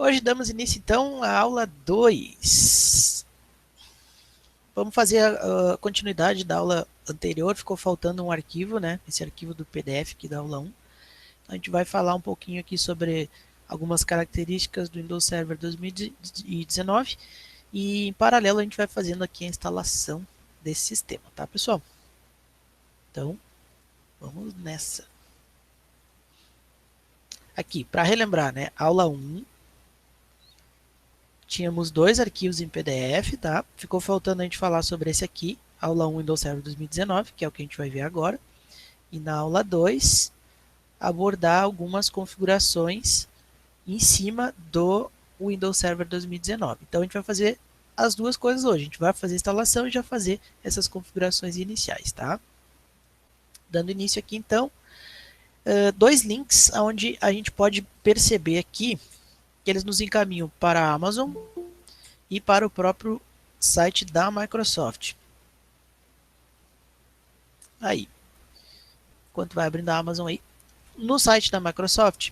Hoje damos início então à aula 2. Vamos fazer a continuidade da aula anterior, ficou faltando um arquivo, né? Esse arquivo do PDF aqui da aula 1. A gente vai falar um pouquinho aqui sobre algumas características do Windows Server 2019 e em paralelo a gente vai fazendo aqui a instalação desse sistema, tá pessoal? Então, vamos nessa. Aqui, para relembrar, né? Aula 1, tínhamos dois arquivos em PDF, tá? Ficou faltando a gente falar sobre esse aqui, aula 1 Windows Server 2019, que é o que a gente vai ver agora. E na aula 2, abordar algumas configurações em cima do Windows Server 2019. Então a gente vai fazer as duas coisas hoje. A gente vai fazer a instalação e já fazer essas configurações iniciais, tá? Dando início aqui então, dois links onde a gente pode perceber aqui que eles nos encaminham para a Amazon e para o próprio site da Microsoft. Aí, enquanto vai abrindo a Amazon aí, no site da Microsoft,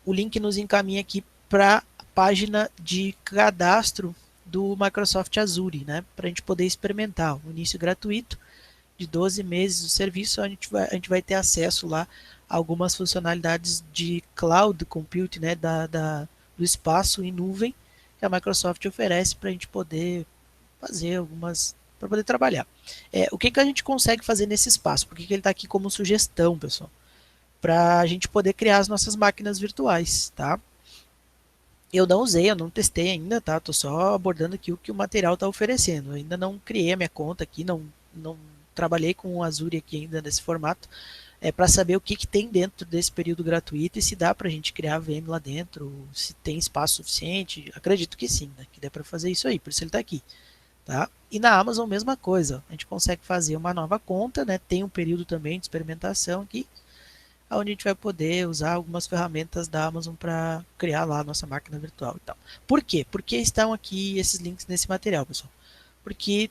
o link nos encaminha aqui para a página de cadastro do Microsoft Azure, né? Para a gente poder experimentar o início gratuito de 12 meses do serviço, a gente vai ter acesso lá a algumas funcionalidades de cloud computing, né? Do espaço em nuvem que a Microsoft oferece para a gente poder fazer algumas, para poder trabalhar. O que a gente consegue fazer nesse espaço? Por que ele está aqui como sugestão, pessoal? Para a gente poder criar as nossas máquinas virtuais, tá? Eu não usei, eu não testei ainda, tá? Tô só abordando aqui o que o material está oferecendo. Eu ainda não criei a minha conta aqui, não trabalhei com o Azure aqui ainda nesse formato, para saber o que tem dentro desse período gratuito e se dá para a gente criar VM lá dentro, se tem espaço suficiente. Acredito que sim, né? Que dá para fazer isso aí, por isso ele está aqui. Tá? E na Amazon, mesma coisa. A gente consegue fazer uma nova conta, né? Tem um período também de experimentação aqui, onde a gente vai poder usar algumas ferramentas da Amazon para criar lá a nossa máquina virtual e tal. Por quê? Por que estão aqui esses links nesse material, pessoal? Porque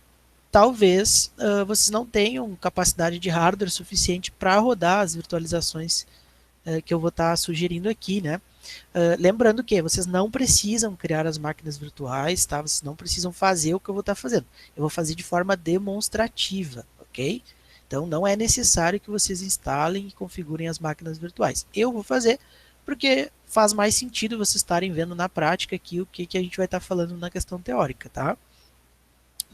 talvez vocês não tenham capacidade de hardware suficiente para rodar as virtualizações que eu vou estar sugerindo aqui, né? Lembrando que vocês não precisam criar as máquinas virtuais, tá? Vocês não precisam fazer o que eu vou estar fazendo. Eu vou fazer de forma demonstrativa, ok? Então não é necessário que vocês instalem e configurem as máquinas virtuais. Eu vou fazer porque faz mais sentido vocês estarem vendo na prática aqui o que a gente vai estar falando na questão teórica, tá?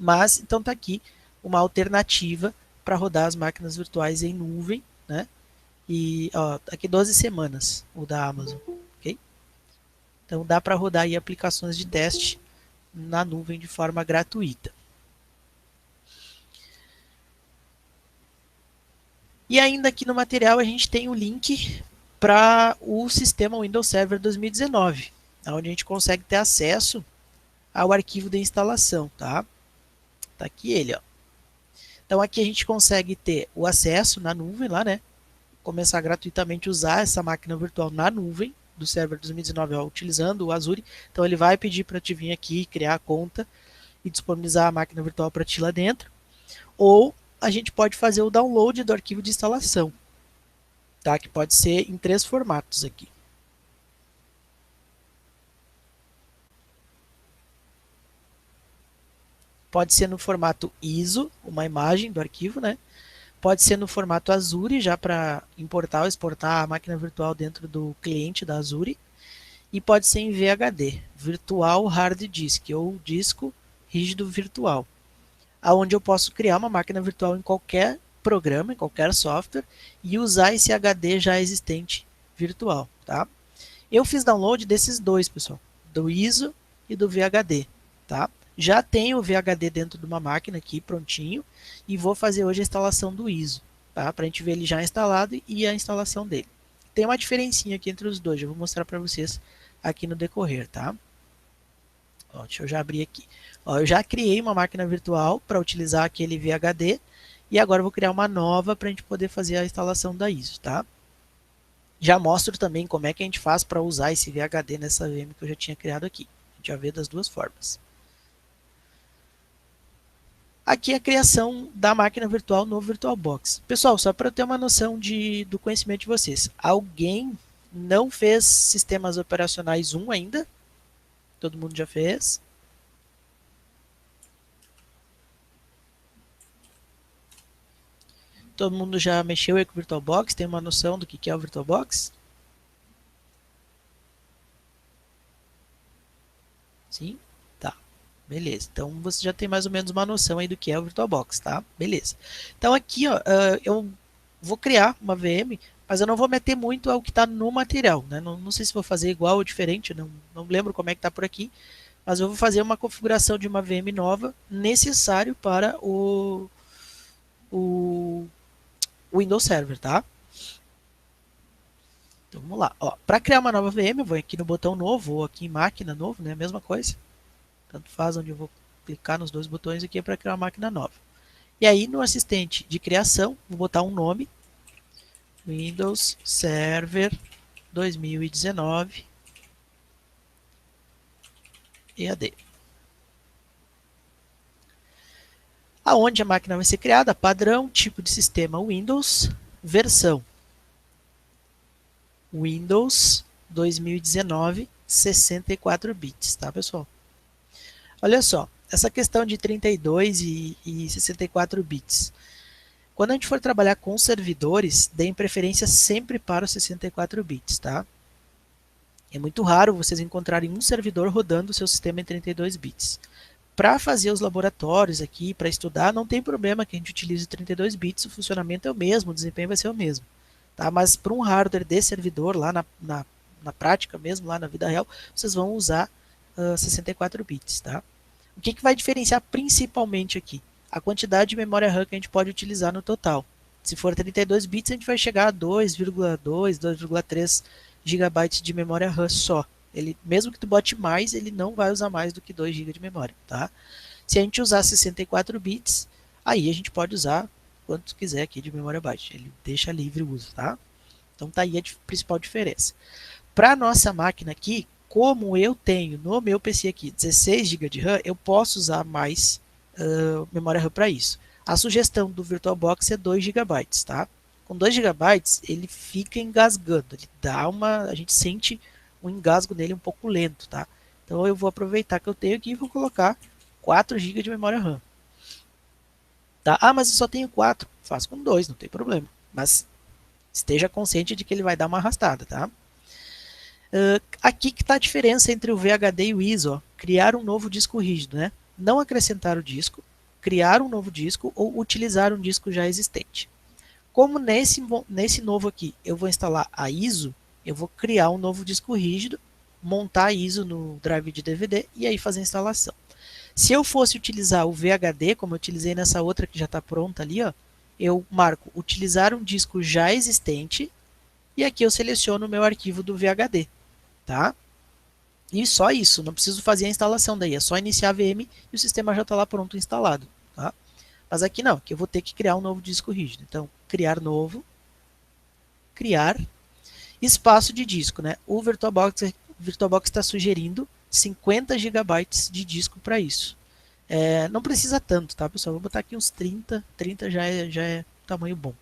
Mas então tá aqui uma alternativa para rodar as máquinas virtuais em nuvem, né? E ó, aqui 12 semanas o da Amazon, ok? Então dá para rodar aí aplicações de teste na nuvem de forma gratuita. E ainda aqui no material a gente tem o link para o sistema Windows Server 2019, onde a gente consegue ter acesso ao arquivo de instalação, tá? Tá aqui ele, ó. Então aqui a gente consegue ter o acesso na nuvem lá, né? Começar gratuitamente a usar essa máquina virtual na nuvem do Server 2019, ó, utilizando o Azure. Então ele vai pedir para te vir aqui, criar a conta e disponibilizar a máquina virtual para ti lá dentro. Ou a gente pode fazer o download do arquivo de instalação, tá? Que pode ser em 3 formatos aqui. Pode ser no formato ISO, uma imagem do arquivo, né? Pode ser no formato Azure, já para importar ou exportar a máquina virtual dentro do cliente da Azure. E pode ser em VHD, Virtual Hard Disk, ou disco rígido virtual, aonde eu posso criar uma máquina virtual em qualquer programa, em qualquer software, e usar esse HD já existente virtual, tá? Eu fiz download desses dois, pessoal, do ISO e do VHD, tá? Já tenho o VHD dentro de uma máquina aqui, prontinho, e vou fazer hoje a instalação do ISO, tá? Para a gente ver ele já instalado e a instalação dele. Tem uma diferencinha aqui entre os dois, eu vou mostrar para vocês aqui no decorrer, tá? Ó, deixa eu já abrir aqui. Ó, eu já criei uma máquina virtual para utilizar aquele VHD e agora eu vou criar uma nova para a gente poder fazer a instalação da ISO, tá? Já mostro também como é que a gente faz para usar esse VHD nessa VM que eu já tinha criado aqui. A gente já vê das duas formas. Aqui é a criação da máquina virtual no VirtualBox. Pessoal, só para eu ter uma noção do conhecimento de vocês. Alguém não fez sistemas operacionais 1 ainda? Todo mundo já fez? Todo mundo já mexeu com o VirtualBox? Tem uma noção do que é o VirtualBox? Sim? Tá. Beleza. Então você já tem mais ou menos uma noção aí do que é o VirtualBox, tá? Beleza. Então aqui, ó, eu vou criar uma VM, mas eu não vou meter muito ao que está no material, né? Não sei se vou fazer igual ou diferente, não lembro como é que está por aqui, mas eu vou fazer uma configuração de uma VM nova necessário para o Windows Server, tá? Então vamos lá. Para criar uma nova VM, eu vou aqui no botão novo ou aqui em máquina novo, né? Mesma coisa. Tanto faz onde eu vou clicar nos dois botões aqui para criar uma máquina nova. E aí no assistente de criação, vou botar um nome, Windows Server 2019 EAD. Aonde a máquina vai ser criada, padrão, tipo de sistema Windows, versão Windows 2019 64 bits, tá pessoal? Olha só, essa questão de 32 e 64 bits. Quando a gente for trabalhar com servidores, deem preferência sempre para os 64 bits, tá? É muito raro vocês encontrarem um servidor rodando o seu sistema em 32 bits. Para fazer os laboratórios aqui, para estudar, não tem problema que a gente utilize 32 bits, o funcionamento é o mesmo, o desempenho vai ser o mesmo. Tá? Mas para um hardware de servidor, lá na prática mesmo, lá na vida real, vocês vão usar 64 bits. Tá? O que vai diferenciar principalmente aqui? A quantidade de memória RAM que a gente pode utilizar no total. Se for 32 bits, a gente vai chegar a 2,2, 2,3 GB de memória RAM só. Ele, mesmo que tu bote mais, ele não vai usar mais do que 2 GB de memória, tá? Se a gente usar 64 bits, aí a gente pode usar quanto quiser aqui de memória byte. Ele deixa livre o uso, tá? Então tá aí a principal diferença. Para nossa máquina aqui, como eu tenho no meu PC aqui 16 GB de RAM, eu posso usar mais memória RAM para isso. A sugestão do VirtualBox é 2 GB, tá? Com 2 GB ele fica engasgando, ele dá uma, a gente sente um engasgo nele um pouco lento, tá? Então eu vou aproveitar que eu tenho aqui e vou colocar 4 GB de memória RAM. Tá? Ah, mas eu só tenho 4. Faço com 2, não tem problema. Mas esteja consciente de que ele vai dar uma arrastada, tá? Aqui que está a diferença entre o VHD e o ISO. Ó. Criar um novo disco rígido, né? Não acrescentar o disco, criar um novo disco ou utilizar um disco já existente. Como nesse novo aqui eu vou instalar a ISO, eu vou criar um novo disco rígido, montar a ISO no drive de DVD e aí fazer a instalação. Se eu fosse utilizar o VHD, como eu utilizei nessa outra que já está pronta ali, ó, eu marco utilizar um disco já existente e aqui eu seleciono o meu arquivo do VHD, tá? E só isso, não preciso fazer a instalação daí, é só iniciar a VM e o sistema já está lá pronto instalado, tá? Mas aqui não, aqui eu vou ter que criar um novo disco rígido. Então, criar novo, criar, espaço de disco, né? O VirtualBox está sugerindo 50 GB de disco para isso. Não precisa tanto, tá, pessoal? Vou botar aqui uns 30, 30 já é tamanho bom.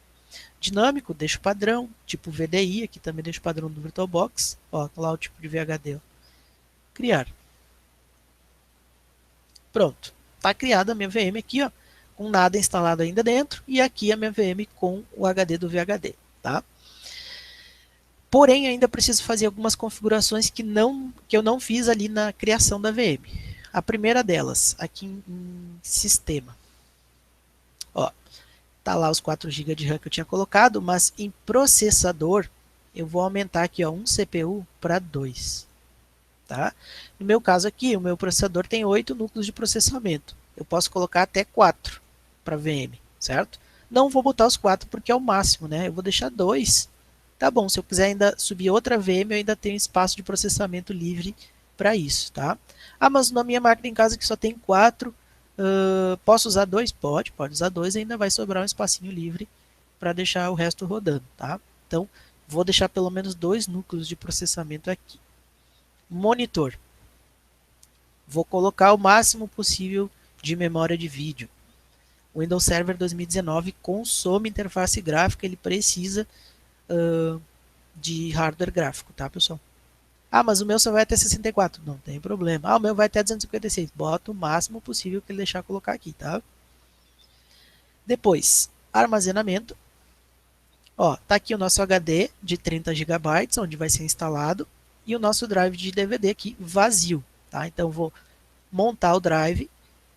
Dinâmico, deixo padrão, tipo VDI, aqui também deixo padrão do VirtualBox. Ó, lá o tipo de VHD. Ó. Criar. Pronto. Tá criada a minha VM aqui, ó, com nada instalado ainda dentro, e aqui a minha VM com o HD do VHD, tá? Porém, ainda preciso fazer algumas configurações que eu não fiz ali na criação da VM. A primeira delas, aqui em sistema. Ó, tá lá os 4 GB de RAM que eu tinha colocado, mas em processador, eu vou aumentar aqui ó, um CPU para 2. Tá? No meu caso aqui, o meu processador tem 8 núcleos de processamento. Eu posso colocar até 4 para VM, certo? Não vou botar os 4 porque é o máximo, né? Eu vou deixar 2. Tá bom, se eu quiser ainda subir outra VM, eu ainda tenho espaço de processamento livre para isso, tá? Ah, mas na minha máquina em casa que só tem 4, posso usar 2? Pode usar 2 e ainda vai sobrar um espacinho livre para deixar o resto rodando, tá? Então, vou deixar pelo menos 2 núcleos de processamento aqui. Monitor. Vou colocar o máximo possível de memória de vídeo. O Windows Server 2019 consome interface gráfica, ele precisa de hardware gráfico, tá, pessoal? Ah, mas o meu só vai até 64. Não tem problema. Ah, o meu vai até 256. Bota o máximo possível que ele deixar colocar aqui, tá? Depois, armazenamento. Ó, tá aqui o nosso HD de 30 GB, onde vai ser instalado, e o nosso drive de DVD aqui vazio, tá? Então, vou montar o drive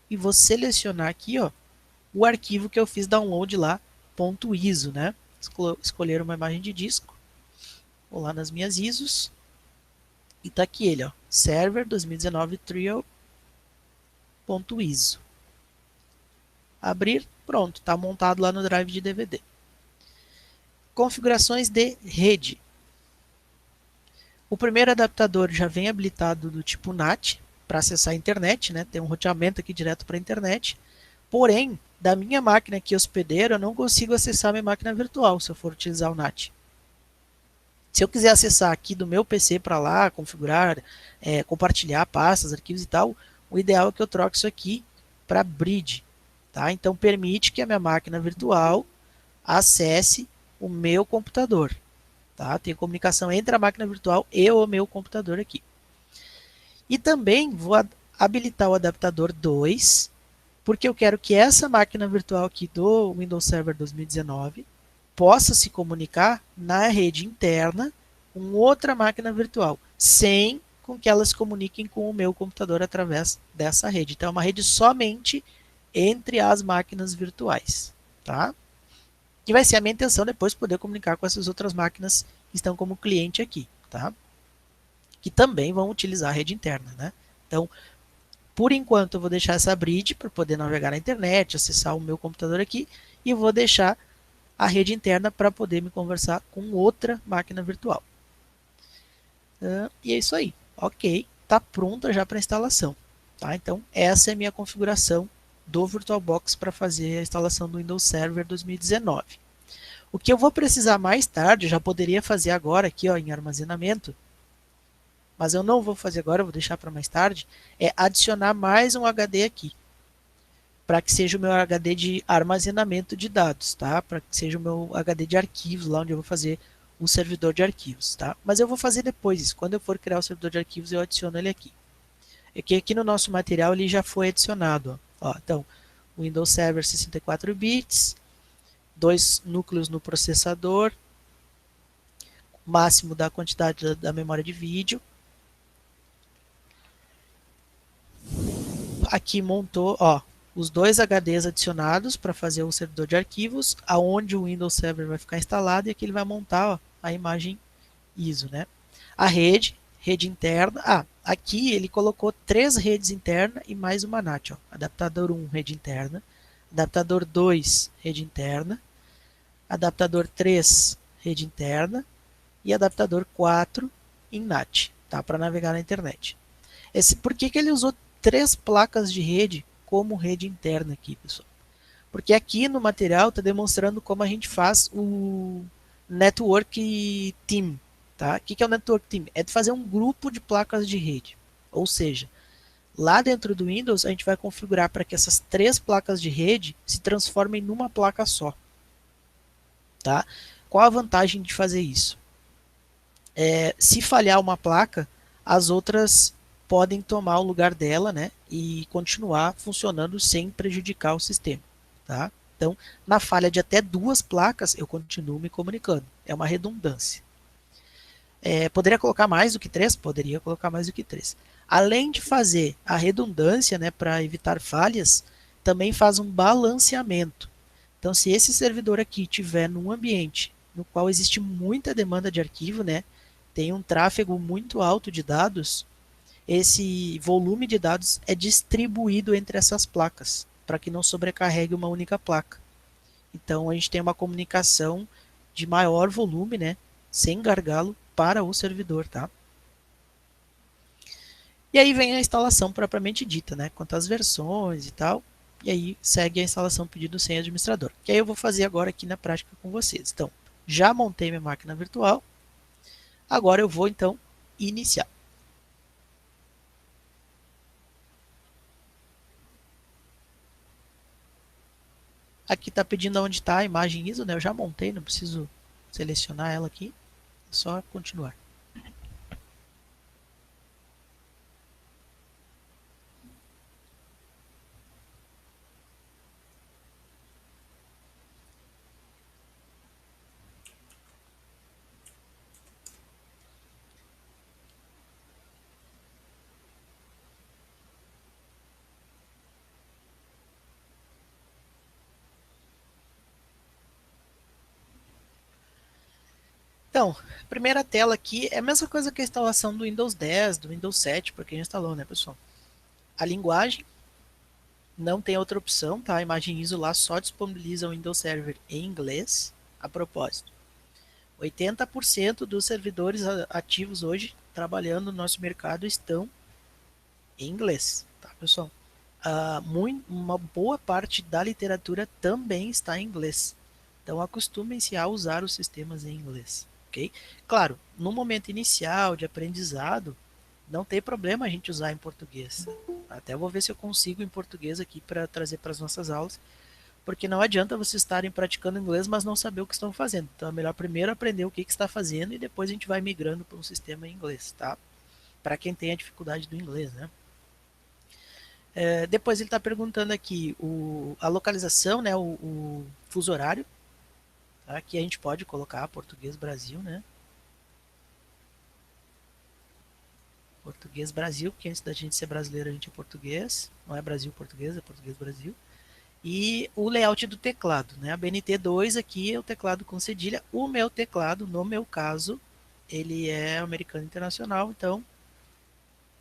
e vou selecionar aqui, ó, o arquivo que eu fiz download lá, .iso, né? Escolher uma imagem de disco, vou lá nas minhas ISOs, e tá aqui ele, ó, server 2019 trio.iso. Abrir, pronto, tá montado lá no drive de DVD. Configurações de rede. O primeiro adaptador já vem habilitado do tipo NAT para acessar a internet, né? Tem um roteamento aqui direto para a internet. Porém, da minha máquina aqui hospedeira, eu não consigo acessar minha máquina virtual se eu for utilizar o NAT. Se eu quiser acessar aqui do meu PC para lá, configurar, compartilhar pastas, arquivos e tal, o ideal é que eu troque isso aqui para Bridge. Tá? Então, permite que a minha máquina virtual acesse o meu computador. Tá? Tem comunicação entre a máquina virtual e o meu computador aqui. E também vou habilitar o adaptador 2, porque eu quero que essa máquina virtual aqui do Windows Server 2019 possa se comunicar na rede interna com outra máquina virtual, sem com que elas se comuniquem com o meu computador através dessa rede. Então, é uma rede somente entre as máquinas virtuais. Tá? Que vai ser a minha intenção depois poder comunicar com essas outras máquinas que estão como cliente aqui, tá? Que também vão utilizar a rede interna, né? Então, por enquanto eu vou deixar essa bridge para poder navegar na internet, acessar o meu computador aqui, e vou deixar a rede interna para poder me conversar com outra máquina virtual. E é isso aí. Ok, está pronta já para instalação. Tá? Então, essa é a minha configuração do VirtualBox para fazer a instalação do Windows Server 2019. O que eu vou precisar mais tarde, já poderia fazer agora aqui ó, em armazenamento, mas eu não vou fazer agora, eu vou deixar para mais tarde, é adicionar mais um HD aqui, para que seja o meu HD de armazenamento de dados, tá? Para que seja o meu HD de arquivos, lá onde eu vou fazer o servidor de arquivos, tá? Mas eu vou fazer depois isso, quando eu for criar o servidor de arquivos eu adiciono ele aqui. É que aqui no nosso material ele já foi adicionado, ó. Então, Windows Server 64 bits, 2 núcleos no processador, máximo da quantidade da memória de vídeo. Aqui montou, ó, os dois HDs adicionados para fazer o servidor de arquivos, aonde o Windows Server vai ficar instalado e aqui ele vai montar ó, a imagem ISO, né? A rede interna, aqui ele colocou 3 redes internas e mais uma NAT, ó. Adaptador 1, rede interna, adaptador 2, rede interna, adaptador 3, rede interna e adaptador 4 em NAT, tá? Para navegar na internet. Por que ele usou 3 placas de rede como rede interna aqui, pessoal? Porque aqui no material está demonstrando como a gente faz o Network Team. Tá? O que é o Network Team? É de fazer um grupo de placas de rede. Ou seja, lá dentro do Windows a gente vai configurar para que essas 3 placas de rede se transformem numa placa só. Tá? Qual a vantagem de fazer isso? Se falhar uma placa, as outras podem tomar o lugar dela, né, e continuar funcionando sem prejudicar o sistema, tá? Então, na falha de até 2 placas, eu continuo me comunicando. É uma redundância. Poderia colocar mais do que 3? Poderia colocar mais do que 3. Além de fazer a redundância, né, para evitar falhas, também faz um balanceamento. Então, se esse servidor aqui tiver num ambiente no qual existe muita demanda de arquivo, né, tem um tráfego muito alto de dados, esse volume de dados é distribuído entre essas placas, para que não sobrecarregue uma única placa. Então a gente tem uma comunicação de maior volume, né, sem gargalo, para o servidor, tá? E aí vem a instalação propriamente dita, né, quanto às versões e tal, e aí segue a instalação pedido sem administrador, que aí eu vou fazer agora aqui na prática com vocês. Então, já montei minha máquina virtual, agora eu vou então iniciar. Aqui está pedindo onde está a imagem ISO, né? Eu já montei, não preciso selecionar ela aqui. Só continuar. Então, a primeira tela aqui é a mesma coisa que a instalação do Windows 10, do Windows 7, para quem instalou, né, pessoal? A linguagem, não tem outra opção, tá? A imagem ISO lá só disponibiliza o Windows Server em inglês. A propósito, 80% dos servidores ativos hoje trabalhando no nosso mercado estão em inglês, tá, pessoal? Uma boa parte da literatura também está em inglês. Então acostumem-se a usar os sistemas em inglês, ok? Claro, no momento inicial de aprendizado, não tem problema a gente usar em português. Até vou ver se eu consigo em português aqui para trazer para as nossas aulas, porque não adianta vocês estarem praticando inglês, mas não saber o que estão fazendo. Então é melhor primeiro aprender o que está fazendo e depois a gente vai migrando para um sistema em inglês, tá? Para quem tem a dificuldade do inglês, né? Depois ele está perguntando aqui a localização, né? O fuso horário. Tá? Aqui a gente pode colocar português Brasil, né? Português Brasil, porque antes da gente ser brasileiro a gente é português. Não é Brasil português, é português Brasil. E o layout do teclado, né? A BNT2 aqui é o teclado com cedilha. O meu teclado, no meu caso, ele é americano internacional, então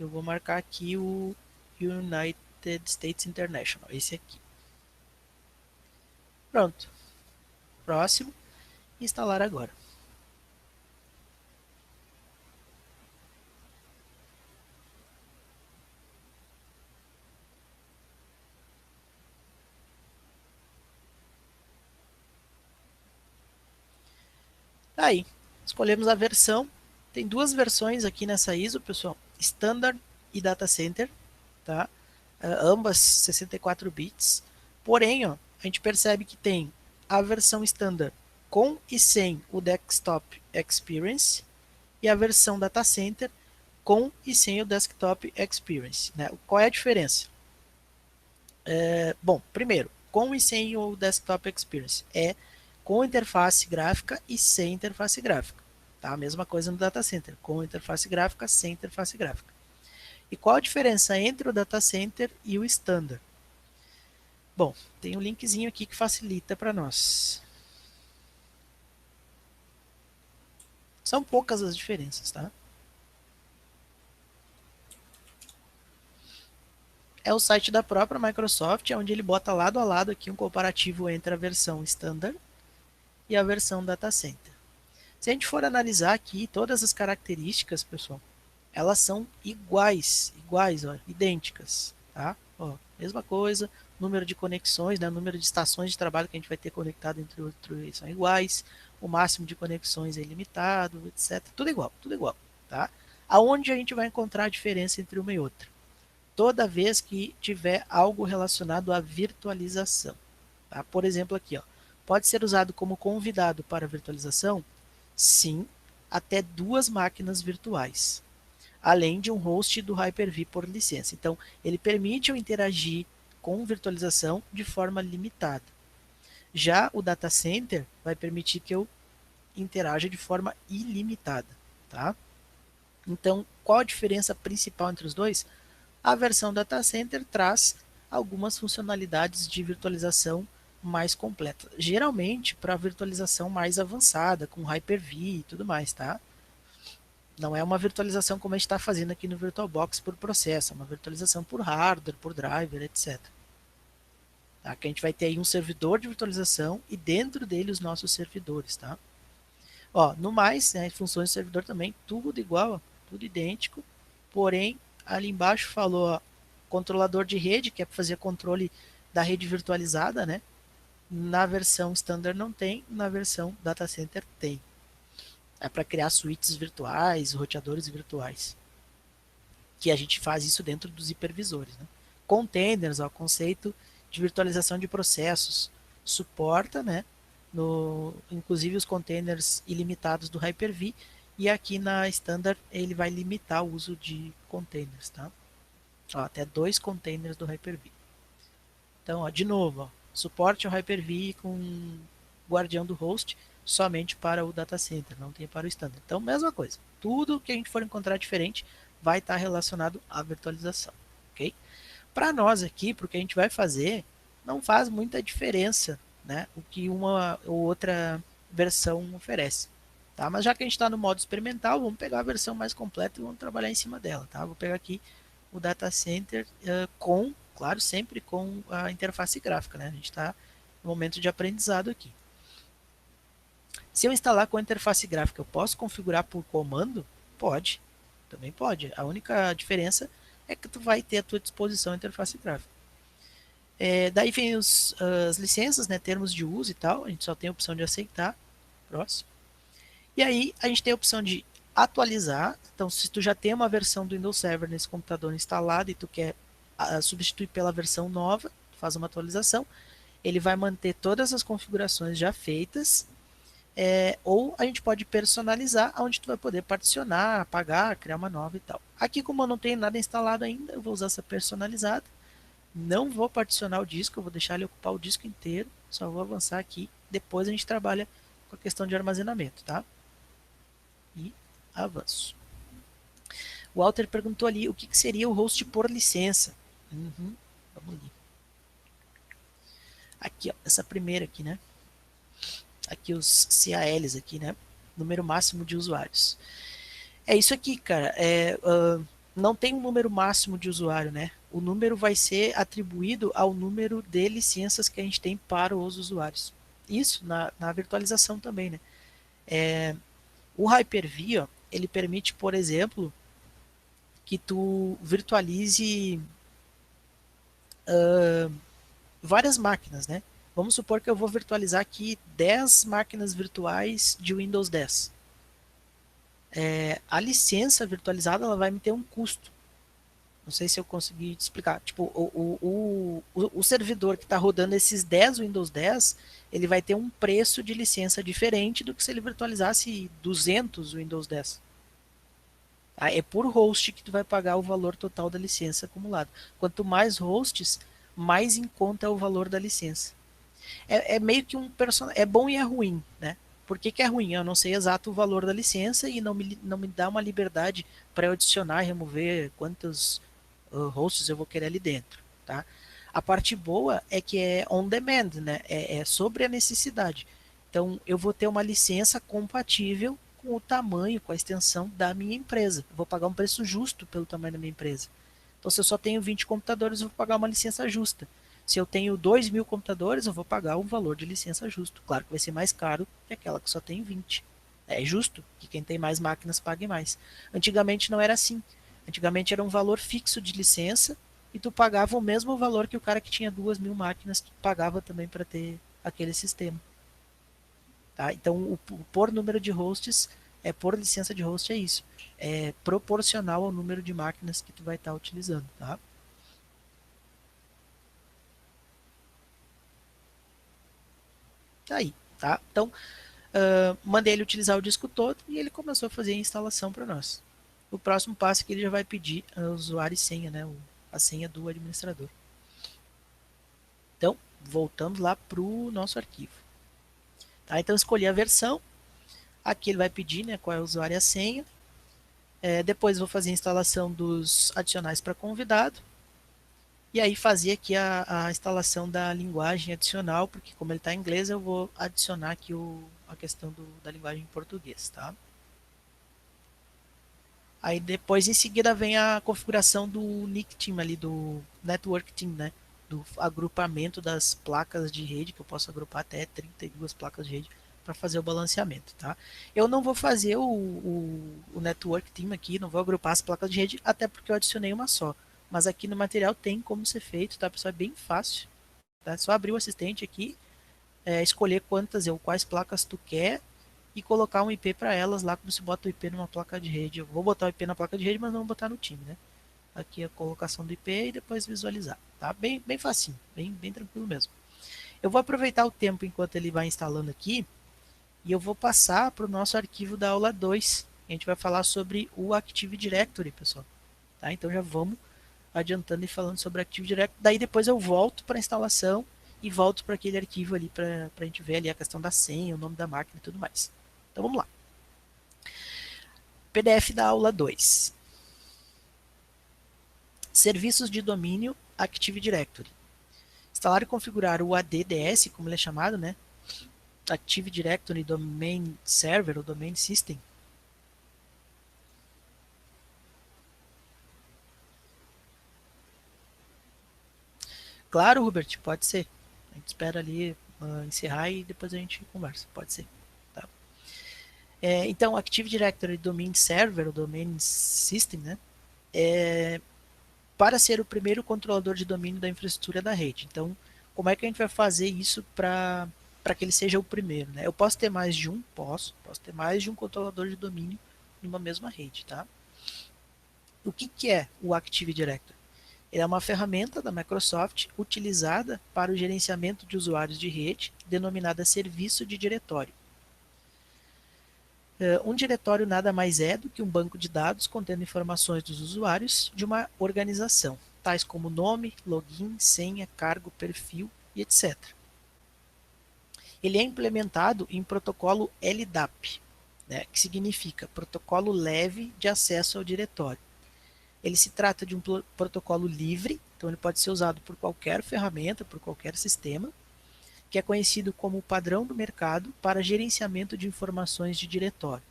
eu vou marcar aqui o United States International, esse aqui. Pronto. Próximo. Instalar agora. Tá aí. Escolhemos a versão. Tem duas versões aqui nessa ISO, pessoal. Standard e Data Center, tá? Ambas 64 bits. Porém, ó, a gente percebe que tem a versão Standard com e sem o Desktop Experience e a versão Data Center com e sem o Desktop Experience, né? Qual é a diferença? Bom, primeiro, com e sem o Desktop Experience é com interface gráfica e sem interface gráfica. Tá? A mesma coisa no Data Center, com interface gráfica, sem interface gráfica. E qual a diferença entre o Data Center e o Standard? Bom, tem um linkzinho aqui que facilita para nós. São poucas as diferenças, tá? É o site da própria Microsoft, onde ele bota lado a lado aqui um comparativo entre a versão Standard e a versão Data Center. Se a gente for analisar aqui todas as características, pessoal, elas são iguais, ó, idênticas, tá? Ó, mesma coisa, número de conexões, né, número de estações de trabalho que a gente vai ter conectado entre outros são iguais, o máximo de conexões é ilimitado, etc. Tudo igual, tá? Aonde a gente vai encontrar a diferença entre uma e outra? Toda vez que tiver algo relacionado à virtualização, tá? Por exemplo, aqui, ó, pode ser usado como convidado para virtualização? Sim, até duas máquinas virtuais, além de um host do Hyper-V por licença. Então, ele permite eu interagir com virtualização de forma limitada. Já o Data Center vai permitir que eu interaja de forma ilimitada, tá? Então, qual a diferença principal entre os dois? A versão Data Center traz algumas funcionalidades de virtualização mais completa. Geralmente para virtualização mais avançada, com Hyper-V e tudo mais, tá? Não é uma virtualização como a gente está fazendo aqui no VirtualBox por processo, é uma virtualização por hardware, por driver, etc. Tá? Que a gente vai ter aí um servidor de virtualização e dentro dele os nossos servidores, tá? Ó, no mais, né, funções do servidor também, tudo igual, ó, tudo idêntico, porém, ali embaixo falou, ó, controlador de rede, que é para fazer controle da rede virtualizada, né? Na versão standard não tem, na versão data center tem. É para criar suítes virtuais, roteadores virtuais. Que a gente faz isso dentro dos hipervisores. Né? Containers, ó, conceito de virtualização de processos, suporta, né? Inclusive os containers ilimitados do Hyper-V E aqui na Standard ele vai limitar o uso de containers, tá? Ó, até 2 containers do Hyper-V. Então, ó, de novo, ó, suporte ao Hyper-V com guardião do host somente para o data center, não tem para o standard. Então, mesma coisa. Tudo que a gente for encontrar diferente vai estar relacionado à virtualização, ok? Para nós aqui, porque a gente vai fazer, não faz muita diferença, né, o que uma ou outra versão oferece. Tá? Mas já que a gente está no modo experimental, vamos pegar a versão mais completa e vamos trabalhar em cima dela. Tá? Vou pegar aqui o data center com, claro, sempre com a interface gráfica. Né? A gente está no momento de aprendizado aqui. Se eu instalar com a interface gráfica, eu posso configurar por comando? Pode, também pode. A única diferença é que tu vai ter à tua disposição a interface gráfica. Daí vem as licenças, né, termos de uso e tal, a gente só tem a opção de aceitar. Próximo. E aí a gente tem a opção de atualizar. Então, se tu já tem uma versão do Windows Server nesse computador instalado e tu quer substituir pela versão nova, tu faz uma atualização, ele vai manter todas as configurações já feitas, ou a gente pode personalizar, onde tu vai poder particionar, apagar, criar uma nova e tal. Aqui, como eu não tenho nada instalado ainda, eu vou usar essa personalizada. Não vou particionar o disco, eu vou deixar ele ocupar o disco inteiro, só vou avançar aqui. Depois a gente trabalha com a questão de armazenamento, tá? E avanço. O Walter perguntou ali o que seria o host por licença. Vamos ali. Aqui, ó, essa primeira aqui, né? Aqui os CALs aqui, né? Número máximo de usuários. É isso aqui, cara. Não tem um número máximo de usuário, né? O número vai ser atribuído ao número de licenças que a gente tem para os usuários. Isso na virtualização também, né? O Hyper-V, ó, ele permite, por exemplo, que tu virtualize várias máquinas, né? Vamos supor que eu vou virtualizar aqui 10 máquinas virtuais de Windows 10. A licença virtualizada ela vai me ter um custo. Não sei se eu consegui te explicar. Tipo, o servidor que está rodando esses 10 Windows 10, ele vai ter um preço de licença diferente do que se ele virtualizasse 200 Windows 10. Tá? É por host que tu vai pagar o valor total da licença acumulada. Quanto mais hosts, mais em conta é o valor da licença. Meio que um personagem. É bom e é ruim, né? Por que, que é ruim? Eu não sei exato o valor da licença e não me dá uma liberdade para eu adicionar e remover quantos hosts eu vou querer ali dentro, tá? A parte boa é que é on demand, né? É sobre a necessidade. Então, eu vou ter uma licença compatível com o tamanho, com a extensão da minha empresa. Eu vou pagar um preço justo pelo tamanho da minha empresa. Então, se eu só tenho 20 computadores, eu vou pagar uma licença justa. Se eu tenho 2.000 computadores, eu vou pagar um valor de licença justo. Claro que vai ser mais caro que aquela que só tem 20. É justo que quem tem mais máquinas pague mais. Antigamente não era assim. Antigamente era um valor fixo de licença e tu pagava o mesmo valor que o cara que tinha 2.000 máquinas pagava também para ter aquele sistema. Tá? Então, por número de hosts, por licença de host é isso. É proporcional ao número de máquinas que tu vai estar utilizando. Tá? Tá aí. Tá? Então, mandei ele utilizar o disco todo e ele começou a fazer a instalação para nós. O próximo passo é que ele já vai pedir usuário e senha, né? A senha do administrador. Então, voltamos lá para o nosso arquivo. Tá? Então, escolhi a versão. Aqui ele vai pedir, né, qual é o usuário e a senha. Depois vou fazer a instalação dos adicionais para convidado. E aí fazer aqui a instalação da linguagem adicional, porque como ele está em inglês, eu vou adicionar aqui a questão da linguagem em português, tá? Aí depois em seguida vem a configuração do NIC Team ali, do Network Team, né? Do agrupamento das placas de rede, que eu posso agrupar até 32 placas de rede para fazer o balanceamento, tá? Eu não vou fazer o Network Team aqui, não vou agrupar as placas de rede, até porque eu adicionei uma só. Mas aqui no material tem como ser feito, tá, pessoal? É bem fácil. Tá? É só abrir o assistente aqui, escolher quantas ou quais placas tu quer e colocar um IP para elas lá, como se bota o IP numa placa de rede. Eu vou botar o IP na placa de rede, mas não vou botar no time, né? Aqui a colocação do IP e depois visualizar, tá? Bem facinho, bem tranquilo mesmo. Eu vou aproveitar o tempo enquanto ele vai instalando aqui e eu vou passar para o nosso arquivo da aula 2 a gente vai falar sobre o Active Directory, pessoal. Tá? Então já vamos adiantando e falando sobre Active Directory. Daí depois eu volto para a instalação e volto para aquele arquivo ali para a gente ver ali a questão da senha, o nome da máquina e tudo mais. Então vamos lá. PDF da aula 2. Serviços de domínio Active Directory. Instalar e configurar o ADDS, como ele é chamado, né? Active Directory Domain Server ou Domain System. Claro, Hubert, pode ser. A gente espera ali encerrar e depois a gente conversa. Pode ser. Tá? Então, Active Directory Domain Server ou Domain System, né? Para ser o primeiro controlador de domínio da infraestrutura da rede. Então, como é que a gente vai fazer isso para que ele seja o primeiro? Né? Eu posso ter mais de um? Posso ter mais de um controlador de domínio em uma mesma rede. Tá? O que é o Active Directory? Ele é uma ferramenta da Microsoft utilizada para o gerenciamento de usuários de rede, denominada serviço de diretório. Um diretório nada mais é do que um banco de dados contendo informações dos usuários de uma organização, tais como nome, login, senha, cargo, perfil e etc. Ele é implementado em protocolo LDAP, né, que significa Protocolo Leve de Acesso ao Diretório. Ele se trata de um protocolo livre, então ele pode ser usado por qualquer ferramenta, por qualquer sistema, que é conhecido como o padrão do mercado para gerenciamento de informações de diretório,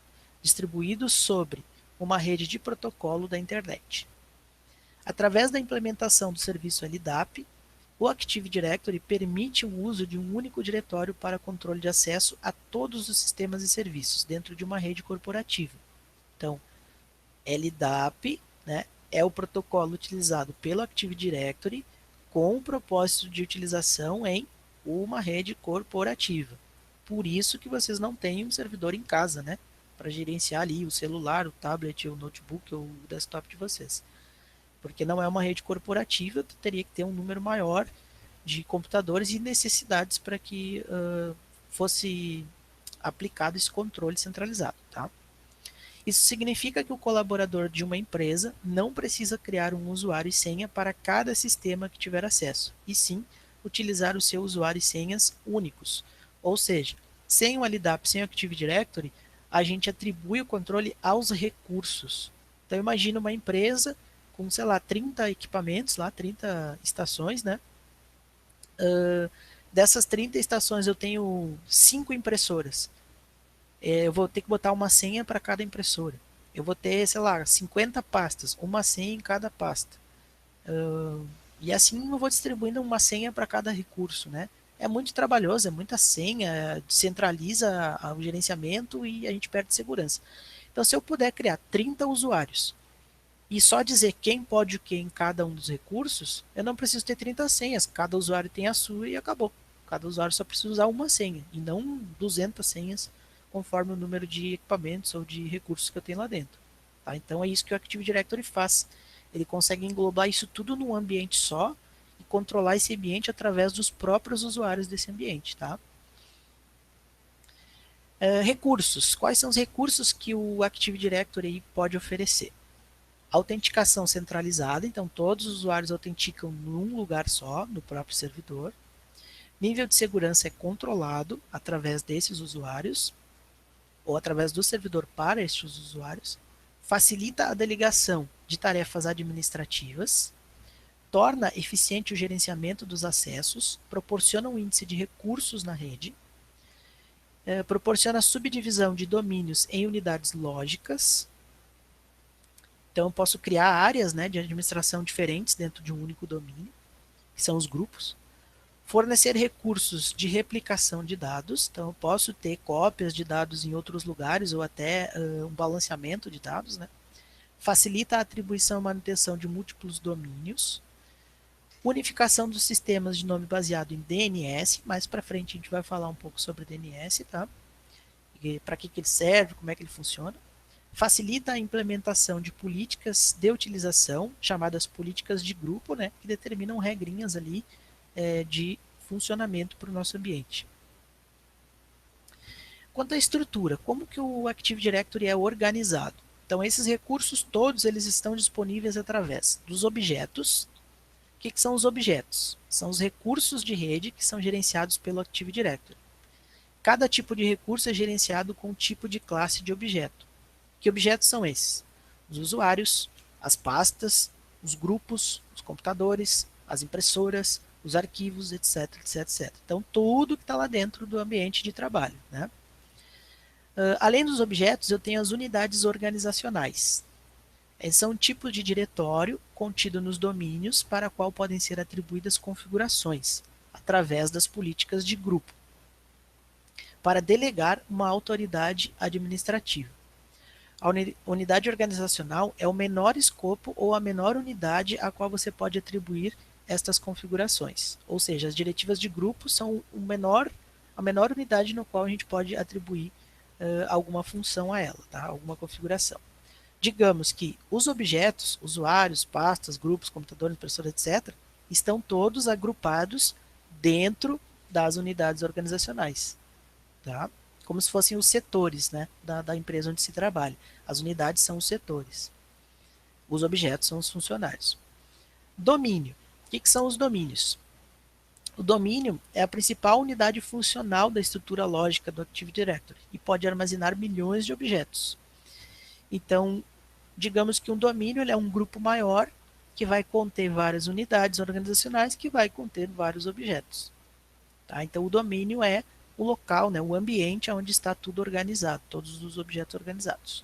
distribuídos sobre uma rede de protocolo da internet. Através da implementação do serviço LDAP, o Active Directory permite o uso de um único diretório para controle de acesso a todos os sistemas e serviços dentro de uma rede corporativa. Então, LDAP, né, é o protocolo utilizado pelo Active Directory com o propósito de utilização em uma rede corporativa. Por isso que vocês não têm um servidor em casa, né, para gerenciar ali o celular, o tablet, o notebook ou o desktop de vocês. Porque não é uma rede corporativa, tu teria que ter um número maior de computadores e necessidades para que fosse aplicado esse controle centralizado, tá? Isso significa que o colaborador de uma empresa não precisa criar um usuário e senha para cada sistema que tiver acesso, e sim utilizar o seu usuário e senhas únicos. Ou seja, sem o LDAP, sem o Active Directory, a gente atribui o controle aos recursos. Então imagina uma empresa com, sei lá, 30 equipamentos, lá 30 estações, né? Dessas 30 estações eu tenho 5 impressoras. Eu vou ter que botar uma senha para cada impressora. Eu vou ter, sei lá, 50 pastas, uma senha em cada pasta. E assim eu vou distribuindo uma senha para cada recurso, né? É muito trabalhoso, é muita senha, descentraliza o gerenciamento e a gente perde segurança. Então, se eu puder criar 30 usuários e só dizer quem pode o que em cada um dos recursos, eu não preciso ter 30 senhas. Cada usuário tem a sua e acabou. Cada usuário só precisa usar uma senha e não 200 senhas conforme o número de equipamentos ou de recursos que eu tenho lá dentro. Tá? Então é isso que o Active Directory faz. Ele consegue englobar isso tudo num ambiente só e controlar esse ambiente através dos próprios usuários desse ambiente. Tá? Recursos. Quais são os recursos que o Active Directory pode oferecer? Autenticação centralizada, então todos os usuários autenticam num lugar só, no próprio servidor. Nível de segurança é controlado através desses usuários ou através do servidor para estes usuários. Facilita a delegação de tarefas administrativas. Torna eficiente o gerenciamento dos acessos. Proporciona um índice de recursos na rede. Proporciona subdivisão de domínios em unidades lógicas. Então, eu posso criar áreas, né, de administração diferentes dentro de um único domínio, que são os grupos. Fornecer recursos de replicação de dados. Então, eu posso ter cópias de dados em outros lugares ou até um balanceamento de dados. Né? Facilita a atribuição e manutenção de múltiplos domínios. Unificação dos sistemas de nome baseado em DNS. Mais para frente a gente vai falar um pouco sobre DNS, tá? Para que ele serve, como é que ele funciona. Facilita a implementação de políticas de utilização, chamadas políticas de grupo, né, que determinam regrinhas ali de funcionamento para o nosso ambiente. Quanto à estrutura, como que o Active Directory é organizado? Então, esses recursos todos eles estão disponíveis através dos objetos. O que são os objetos? São os recursos de rede que são gerenciados pelo Active Directory. Cada tipo de recurso é gerenciado com um tipo de classe de objeto. Que objetos são esses? Os usuários, as pastas, os grupos, os computadores, as impressoras, os arquivos, etc, etc, etc. Então, tudo que está lá dentro do ambiente de trabalho, né? Além dos objetos, eu tenho as unidades organizacionais. São tipos de diretório contido nos domínios para a qual podem ser atribuídas configurações, através das políticas de grupo, para delegar uma autoridade administrativa. A unidade organizacional é o menor escopo ou a menor unidade a qual você pode atribuir estas configurações. Ou seja, as diretivas de grupo são a menor unidade no qual a gente pode atribuir alguma função a ela, tá? Alguma configuração. Digamos que os objetos, usuários, pastas, grupos, computadores, impressoras, etc., estão todos agrupados dentro das unidades organizacionais, tá? Como se fossem os setores, né, da empresa onde se trabalha. As unidades são os setores. Os objetos são os funcionários. Domínio. O que são os domínios? O domínio é a principal unidade funcional da estrutura lógica do Active Directory e pode armazenar milhões de objetos. Então, digamos que um domínio ele é um grupo maior que vai conter várias unidades organizacionais que vai conter vários objetos. Tá? Então, o domínio é o local, né, o ambiente onde está tudo organizado, todos os objetos organizados.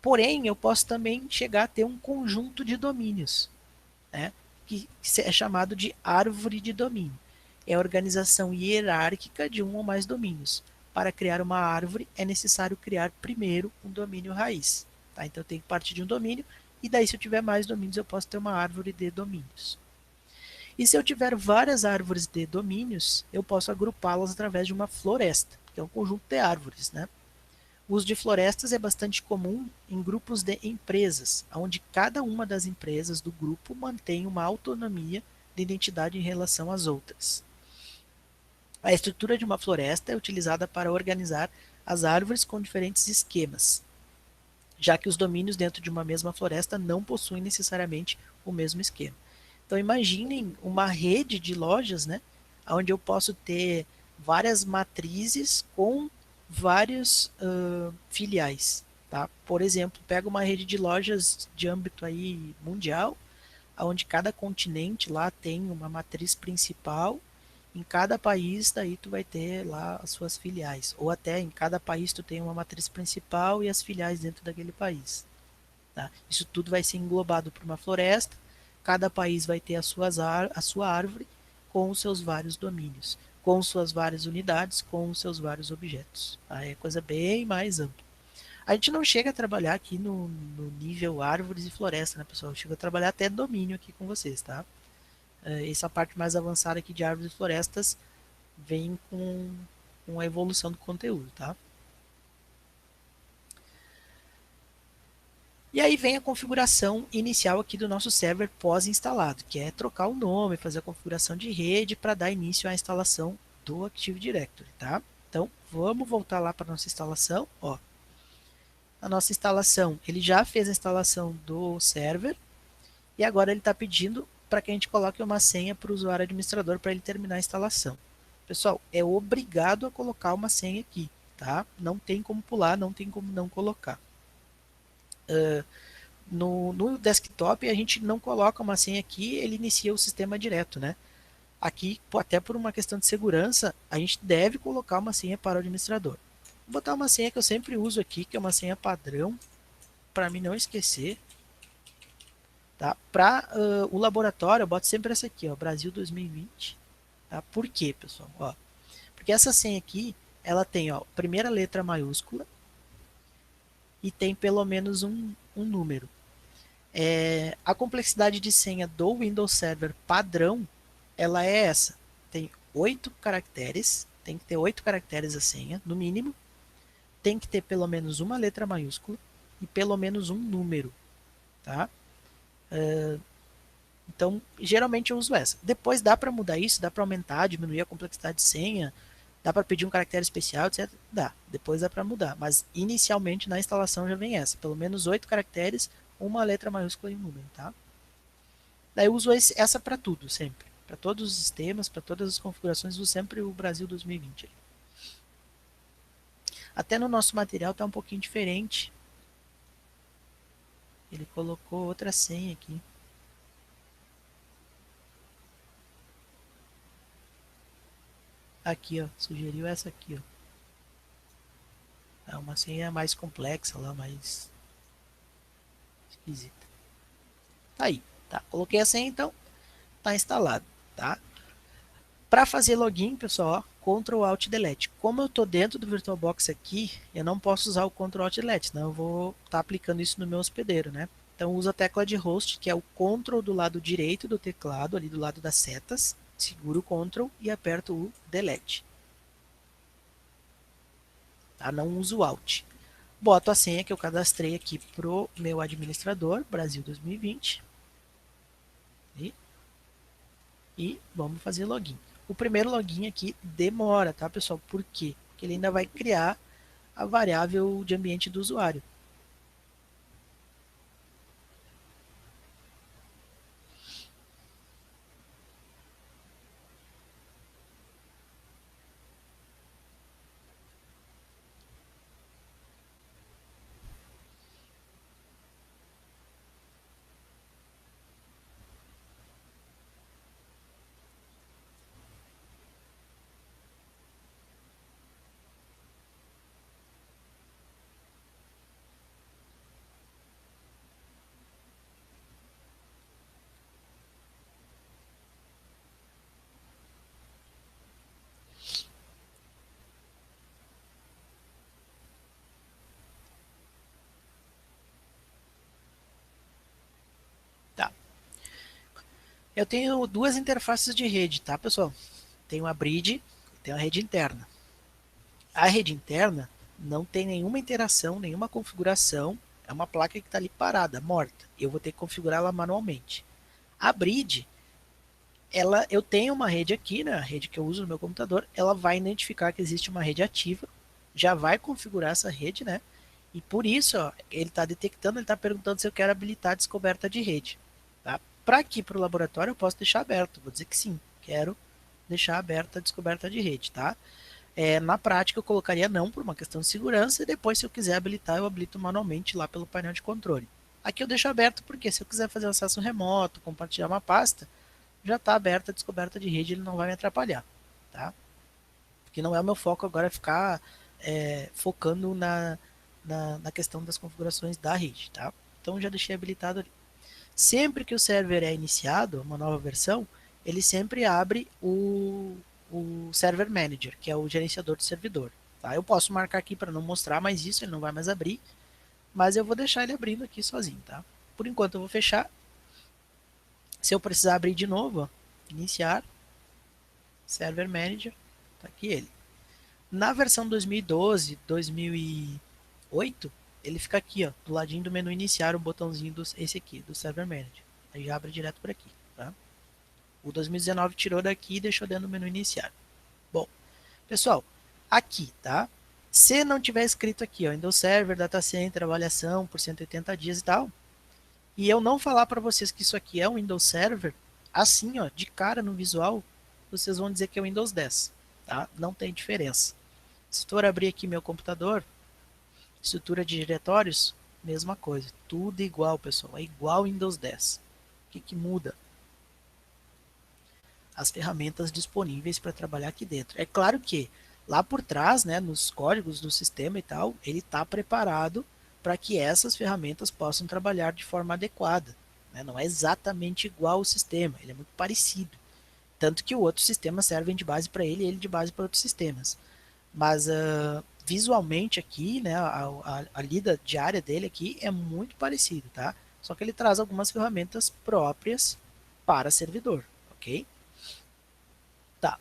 Porém, eu posso também chegar a ter um conjunto de domínios, né, que é chamado de árvore de domínio. É a organização hierárquica de um ou mais domínios. Para criar uma árvore, é necessário criar primeiro um domínio raiz. Tá? Então, eu tenho que partir de um domínio, e daí, se eu tiver mais domínios, eu posso ter uma árvore de domínios. E se eu tiver várias árvores de domínios, eu posso agrupá-las através de uma floresta, que é um conjunto de árvores, né? O uso de florestas é bastante comum em grupos de empresas, onde cada uma das empresas do grupo mantém uma autonomia de identidade em relação às outras. A estrutura de uma floresta é utilizada para organizar as árvores com diferentes esquemas, já que os domínios dentro de uma mesma floresta não possuem necessariamente o mesmo esquema. Então imaginem uma rede de lojas, né, onde eu posso ter várias matrizes com vários filiais. Tá? Por exemplo, pega uma rede de lojas de âmbito aí mundial, onde cada continente lá tem uma matriz principal. Em cada país, daí tu vai ter lá as suas filiais. Ou até em cada país tu tem uma matriz principal e as filiais dentro daquele país. Tá? Isso tudo vai ser englobado por uma floresta. Cada país vai ter a sua árvore com os seus vários domínios, com suas várias unidades, com os seus vários objetos. Tá? É coisa bem mais ampla. A gente não chega a trabalhar aqui no nível árvores e floresta, né, pessoal? Chega a trabalhar até domínio aqui com vocês, tá? Essa parte mais avançada aqui de árvores e florestas vem com a evolução do conteúdo, tá? E aí vem a configuração inicial aqui do nosso server pós-instalado, que é trocar o nome, fazer a configuração de rede para dar início à instalação do Active Directory, tá? Então, vamos voltar lá para a nossa instalação, ó. A nossa instalação, ele já fez a instalação do server e agora ele está pedindo para que a gente coloque uma senha para o usuário administrador para ele terminar a instalação. Pessoal, é obrigado a colocar uma senha aqui, tá? Não tem como pular, não tem como não colocar. No desktop a gente não coloca uma senha aqui, ele inicia o sistema direto, né? Aqui, até por uma questão de segurança, a gente deve colocar uma senha para o administrador. Vou botar uma senha que eu sempre uso aqui, que é uma senha padrão, para mim não esquecer. Tá? Para o laboratório, eu boto sempre essa aqui, ó, Brasil 2020. Tá? Por quê, pessoal? Ó, porque essa senha aqui, ela tem, ó, primeira letra maiúscula e tem pelo menos um número. A complexidade de senha do Windows Server padrão, ela é essa. Tem 8 caracteres, tem que ter 8 caracteres a senha, no mínimo. Tem que ter pelo menos uma letra maiúscula e pelo menos um número, tá? Então, geralmente eu uso essa. Depois dá para mudar isso, dá para aumentar, diminuir a complexidade de senha, Dá para pedir um caractere especial, etc? Dá. Depois dá para mudar. Mas inicialmente na instalação já vem essa. Pelo menos 8 caracteres, uma letra maiúscula e um número, tá? Daí eu uso essa para tudo, sempre. Para todos os sistemas, para todas as configurações, uso sempre o Brasil 2020. Até no nosso material tá um pouquinho diferente. Ele colocou outra senha aqui. Aqui, ó. Sugeriu essa aqui, ó. É uma senha mais complexa lá, mais esquisita. Tá aí, tá? Coloquei a senha, então tá instalado, tá? Para fazer login, pessoal, ó, Ctrl Alt Delete. Como eu estou dentro do VirtualBox aqui, eu não posso usar o Ctrl Alt Delete, senão eu vou estar aplicando isso no meu hospedeiro, né? Então uso a tecla de host, que é o Ctrl do lado direito do teclado, ali do lado das setas, seguro o Ctrl e aperto o Delete. Tá? Não uso o Alt. Boto a senha que eu cadastrei aqui pro meu administrador, Brasil 2020. E vamos fazer login. O primeiro login aqui demora, tá, pessoal? Por quê? Porque ele ainda vai criar a variável de ambiente do usuário. Tá. Eu tenho duas interfaces de rede, tá, pessoal? Tenho a bridge e tenho a rede interna. A rede interna não tem nenhuma interação, nenhuma configuração. É uma placa que está ali parada, morta. Eu vou ter que configurá-la manualmente. A bridge, eu tenho uma rede aqui, né, a rede que eu uso no meu computador, ela vai identificar que existe uma rede ativa, já vai configurar essa rede, né? E por isso, ó, ele está detectando, ele está perguntando se eu quero habilitar a descoberta de rede. Tá? Para aqui para o laboratório eu posso deixar aberto, vou dizer que sim, quero deixar aberta a descoberta de rede, tá? Na prática eu colocaria não por uma questão de segurança e depois se eu quiser habilitar eu habilito manualmente lá pelo painel de controle. Aqui eu deixo aberto porque se eu quiser fazer acesso remoto, compartilhar uma pasta, já está aberta a descoberta de rede, ele não vai me atrapalhar, tá? Porque não é o meu foco agora ficar focando na questão das configurações da rede, tá? Então já deixei habilitado ali. Sempre que o server é iniciado, uma nova versão, ele sempre abre o Server Manager, que é o gerenciador do servidor. Tá? Eu posso marcar aqui para não mostrar mais isso, ele não vai mais abrir, mas eu vou deixar ele abrindo aqui sozinho. Tá? Por enquanto eu vou fechar. Se eu precisar abrir de novo, ó, iniciar, Server Manager, tá aqui ele. Na versão 2012, 2008, ele fica aqui, ó, do ladinho do menu iniciar, o botãozinho esse aqui, do Server Manager. Aí já abre direto por aqui, tá? O 2019 tirou daqui e deixou dentro do menu iniciar. Bom, pessoal, aqui, tá? Se não tiver escrito aqui, ó, Windows Server, Data Center, avaliação por 180 dias e tal, e eu não falar para vocês que isso aqui é um Windows Server, assim, ó, de cara no visual, vocês vão dizer que é o Windows 10, tá? Não tem diferença. Se for abrir aqui meu computador, estrutura de diretórios, mesma coisa. Tudo igual, pessoal. É igual Windows 10. O que muda? As ferramentas disponíveis para trabalhar aqui dentro. É claro que lá por trás, né, nos códigos do sistema e tal, ele está preparado para que essas ferramentas possam trabalhar de forma adequada. Né? Não é exatamente igual ao sistema, ele é muito parecido. Tanto que o outro sistema serve de base para ele e ele de base para outros sistemas. Mas visualmente aqui, né, a lida diária dele aqui é muito parecido, tá? Só que ele traz algumas ferramentas próprias para servidor, ok? Tá.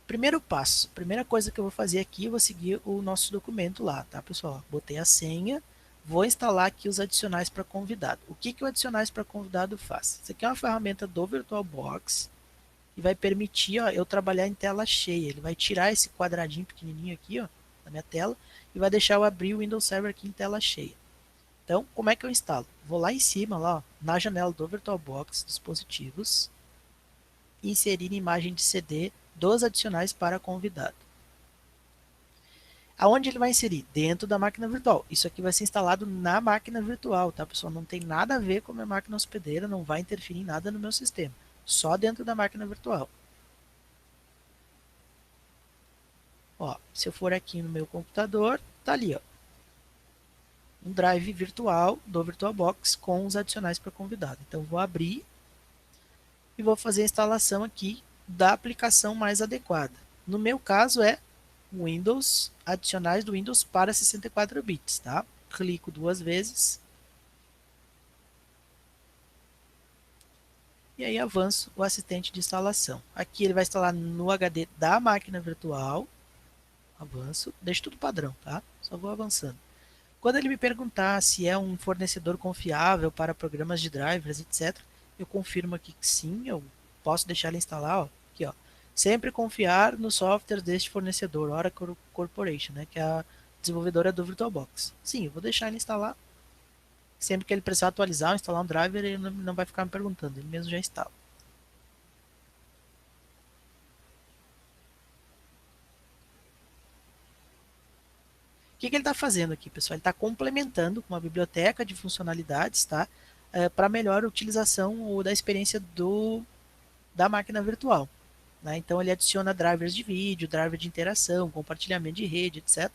Primeiro passo, primeira coisa que eu vou fazer aqui, eu vou seguir o nosso documento lá, tá, pessoal? Botei a senha, vou instalar aqui os adicionais para convidado. O que o adicionais para convidado faz? Isso aqui é uma ferramenta do VirtualBox, e vai permitir, ó, eu trabalhar em tela cheia. Ele vai tirar esse quadradinho pequenininho aqui, ó, da minha tela e vai deixar eu abrir o Windows Server aqui em tela cheia. Então, como é que eu instalo? Vou lá em cima, lá, ó, na janela do VirtualBox, dispositivos, inserir imagem de CD dos adicionais para convidado. Aonde ele vai inserir? Dentro da máquina virtual. Isso aqui vai ser instalado na máquina virtual, tá, pessoal? Não tem nada a ver com a minha máquina hospedeira, não vai interferir em nada no meu sistema. Só dentro da máquina virtual. Ó, se eu for aqui no meu computador, tá ali, ó, um drive virtual do VirtualBox com os adicionais para convidado. Então, vou abrir e vou fazer a instalação aqui da aplicação mais adequada. No meu caso é Windows, adicionais do Windows para 64 bits, tá? Clico duas vezes e aí avanço o assistente de instalação. Aqui ele vai instalar no HD da máquina virtual. Avanço, deixo tudo padrão, tá? Só vou avançando. Quando ele me perguntar se é um fornecedor confiável para programas de drivers, etc., eu confirmo aqui que sim, eu posso deixar ele instalar, ó, aqui, ó. Sempre confiar no software deste fornecedor, Oracle Corporation, né, que é a desenvolvedora do VirtualBox. Sim, eu vou deixar ele instalar. Sempre que ele precisar atualizar ou instalar um driver, ele não vai ficar me perguntando, ele mesmo já instala. O que ele está fazendo aqui, pessoal? Ele está complementando com uma biblioteca de funcionalidades, tá? Para melhor utilização ou da experiência da máquina virtual. Né? Então ele adiciona drivers de vídeo, driver de interação, compartilhamento de rede, etc.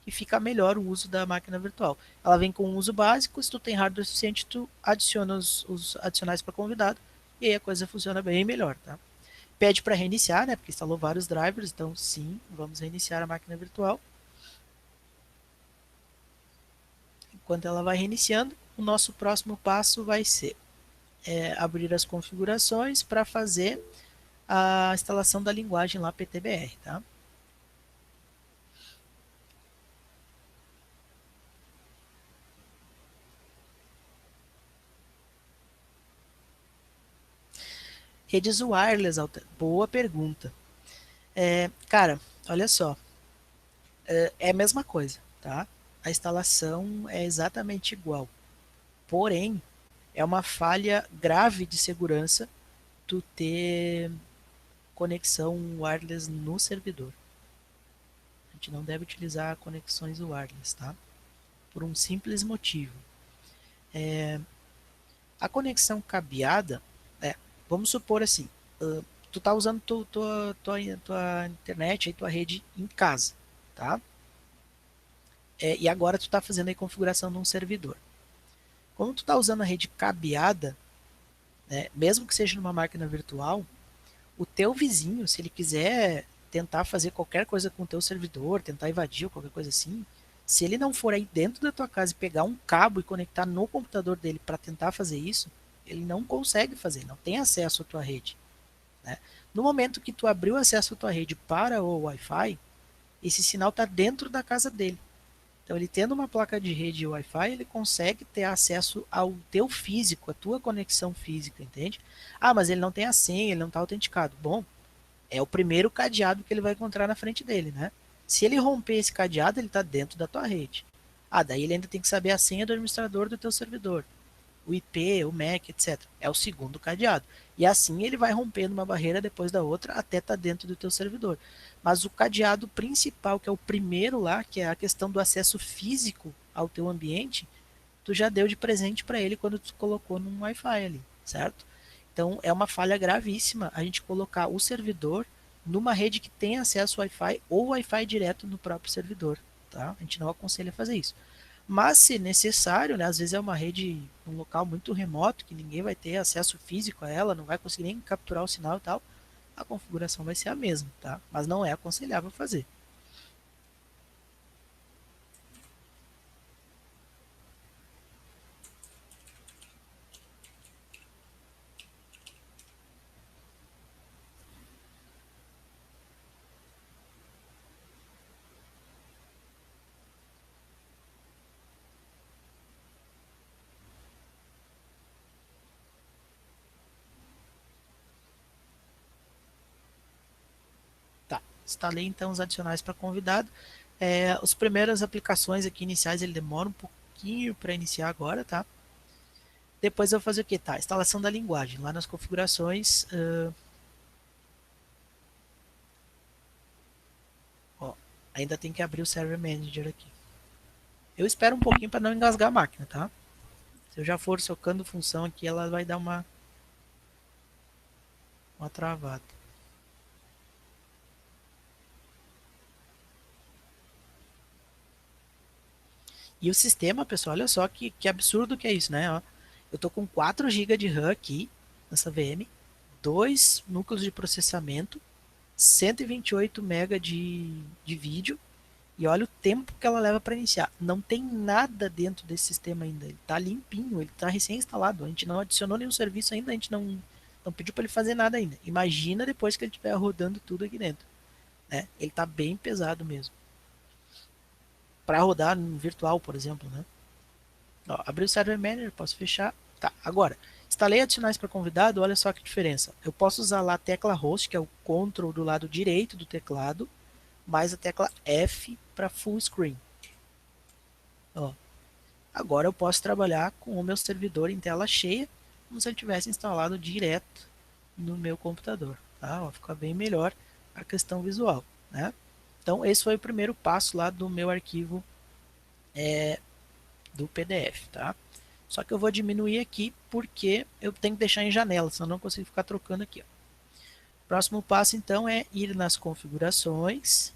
E fica melhor o uso da máquina virtual. Ela vem com um uso básico, se tu tem hardware suficiente, tu adiciona os adicionais para convidado e aí a coisa funciona bem melhor. Tá? Pede para reiniciar, né? Porque instalou vários drivers, então sim, vamos reiniciar a máquina virtual. Enquanto ela vai reiniciando, o nosso próximo passo vai ser abrir as configurações para fazer a instalação da linguagem lá PTBR, tá? Redes wireless, boa pergunta. Cara, olha só, é a mesma coisa, tá? A instalação é exatamente igual. Porém, é uma falha grave de segurança tu ter conexão wireless no servidor. A gente não deve utilizar conexões wireless, tá? Por um simples motivo. A conexão cabeada, vamos supor assim, tu tá usando tua internet, tua rede em casa, tá? E agora tu tá fazendo a configuração de um servidor. Como tu tá usando a rede cabeada, né, mesmo que seja numa máquina virtual, o teu vizinho, se ele quiser tentar fazer qualquer coisa com o teu servidor, tentar invadir ou qualquer coisa assim, se ele não for aí dentro da tua casa e pegar um cabo e conectar no computador dele para tentar fazer isso, ele não consegue fazer, não tem acesso à tua rede. Né? No momento que tu abriu acesso à tua rede para o Wi-Fi, esse sinal está dentro da casa dele. Então, ele tendo uma placa de rede Wi-Fi, ele consegue ter acesso ao teu físico, a tua conexão física, entende? Ah, mas ele não tem a senha, ele não está autenticado. Bom, é o primeiro cadeado que ele vai encontrar na frente dele, né? Se ele romper esse cadeado, ele está dentro da tua rede. Ah, daí ele ainda tem que saber a senha do administrador do teu servidor, o IP, o MAC, etc. É o segundo cadeado. E assim ele vai rompendo uma barreira depois da outra até estar dentro do teu servidor. Mas o cadeado principal, que é o primeiro lá, que é a questão do acesso físico ao teu ambiente, tu já deu de presente para ele quando tu colocou num Wi-Fi ali, certo? Então é uma falha gravíssima a gente colocar o servidor numa rede que tem acesso ao Wi-Fi ou Wi-Fi direto no próprio servidor, tá? A gente não aconselha fazer isso. Mas, se necessário, né, às vezes é uma rede, um local muito remoto, que ninguém vai ter acesso físico a ela, não vai conseguir nem capturar o sinal e tal, a configuração vai ser a mesma, tá? Mas não é aconselhável fazer. instalei então os adicionais para convidado. As primeiras aplicações aqui iniciais ele demora um pouquinho para iniciar agora, tá? Depois eu vou fazer o que? Tá, instalação da linguagem. Lá nas configurações, ó, ainda tem que abrir o Server Manager aqui. Eu espero um pouquinho para não engasgar a máquina, tá? Se eu já for socando função aqui, ela vai dar uma travada. E o sistema, pessoal, olha só que absurdo que é isso, né? Ó, eu tô com 4 GB de RAM aqui nessa VM, 2 núcleos de processamento, 128 MB de vídeo, e olha o tempo que ela leva para iniciar. Não tem nada dentro desse sistema ainda. Ele está limpinho, ele está recém-instalado. A gente não adicionou nenhum serviço ainda, a gente não pediu para ele fazer nada ainda. Imagina depois que ele estiver rodando tudo aqui dentro. Né? Ele está bem pesado mesmo. Para rodar no virtual, por exemplo. Né? Ó, abri o Server Manager, posso fechar. Tá, agora, instalei adicionais para convidado, olha só que diferença. Eu posso usar lá a tecla Host, que é o Ctrl do lado direito do teclado, mais a tecla F para Full Screen. Ó, agora eu posso trabalhar com o meu servidor em tela cheia, como se ele tivesse instalado direto no meu computador. Tá? Ó, fica bem melhor a questão visual. Né? Então, esse foi o primeiro passo lá do meu arquivo do PDF. Tá? Só que eu vou diminuir aqui porque eu tenho que deixar em janela, senão eu não consigo ficar trocando aqui. Ó. Próximo passo, então, é ir nas configurações,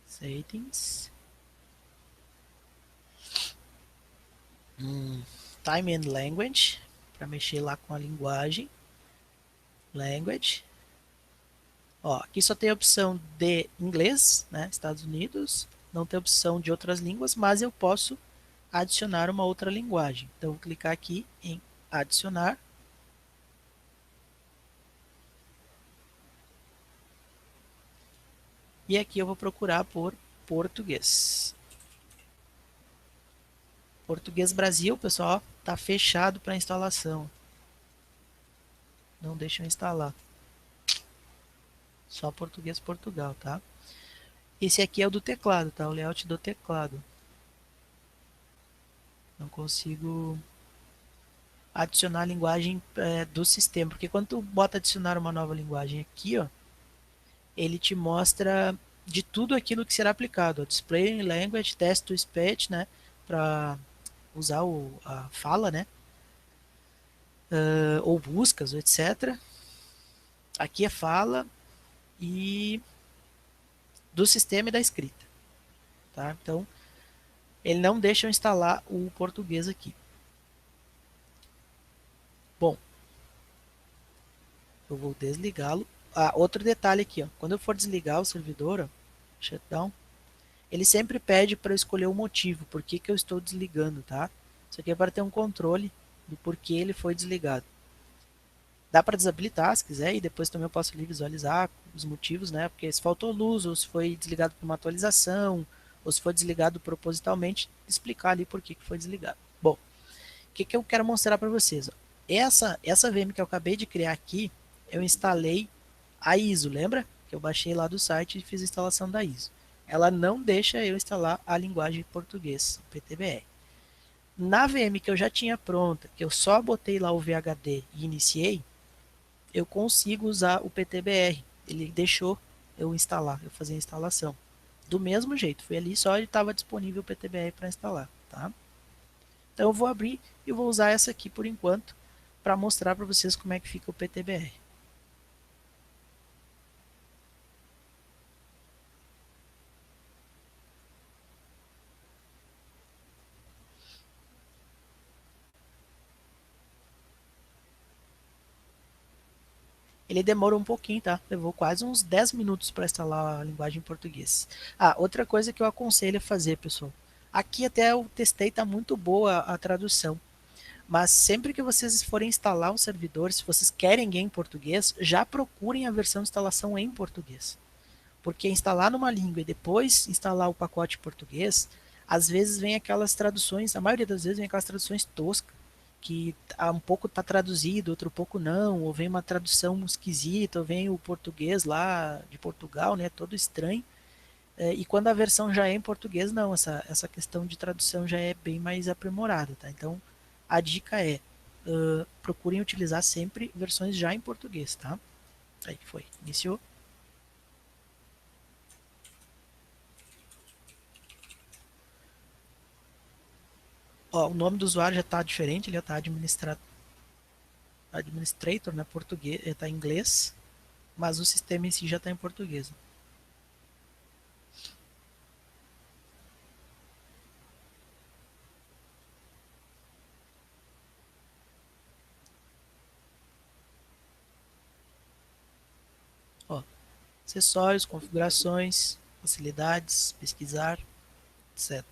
settings, time and language, para mexer lá com a linguagem, language. Ó, aqui só tem a opção de inglês, né, Estados Unidos, não tem opção de outras línguas, mas eu posso adicionar uma outra linguagem. Então, vou clicar aqui em adicionar. E aqui eu vou procurar por português. Português Brasil, pessoal, tá fechado para instalação. Não deixa eu instalar. Só português Portugal, tá? Esse aqui é o do teclado, tá? O layout do teclado. Não consigo adicionar a linguagem do sistema, porque quando tu bota adicionar uma nova linguagem aqui, ó, ele te mostra de tudo aquilo que será aplicado. Ó, display language, test to speech, né? Para usar a fala, né? Ou buscas, etc. Aqui é fala e do sistema e da escrita. Tá? Então, ele não deixa eu instalar o português aqui. Bom, eu vou desligá-lo. Ah, outro detalhe aqui, ó. Quando eu for desligar o servidor, ó, shutdown, ele sempre pede para eu escolher o motivo, por que eu estou desligando, tá? Isso aqui é para ter um controle do porquê ele foi desligado. Dá para desabilitar se quiser e depois também eu posso ali visualizar os motivos, né? Porque se faltou luz, ou se foi desligado por uma atualização, ou se foi desligado propositalmente, explicar ali por que foi desligado. Bom, o que eu quero mostrar para vocês? Ó. Essa VM que eu acabei de criar aqui, eu instalei a ISO, lembra? Que eu baixei lá do site e fiz a instalação da ISO. Ela não deixa eu instalar a linguagem português, PTBR. Na VM que eu já tinha pronta, que eu só botei lá o VHD e iniciei, eu consigo usar o PTBR. Ele deixou eu instalar, eu fazer a instalação. Do mesmo jeito, foi ali só ele estava disponível o PTBR para instalar, tá? Então eu vou abrir e vou usar essa aqui por enquanto para mostrar para vocês como é que fica o PTBR. Ele demorou um pouquinho, tá? Levou quase uns 10 minutos para instalar a linguagem em português. Ah, outra coisa que eu aconselho a fazer, pessoal. Aqui até eu testei, tá muito boa a tradução. Mas sempre que vocês forem instalar um servidor, se vocês querem em português, já procurem a versão de instalação em português. Porque instalar numa língua e depois instalar o pacote em português, às vezes vem aquelas traduções, a maioria das vezes vem aquelas traduções toscas, que um pouco está traduzido, outro pouco não, ou vem uma tradução esquisita, ou vem o português lá de Portugal, né, todo estranho. E quando a versão já é em português, não, essa questão de tradução já é bem mais aprimorada, tá? Então, a dica é, procurem utilizar sempre versões já em português, tá? Aí foi, iniciou. Ó, o nome do usuário já está diferente, ele já está administrator, né, português, está em inglês, mas o sistema em si já está em português. Ó, acessórios, configurações, facilidades, pesquisar, etc.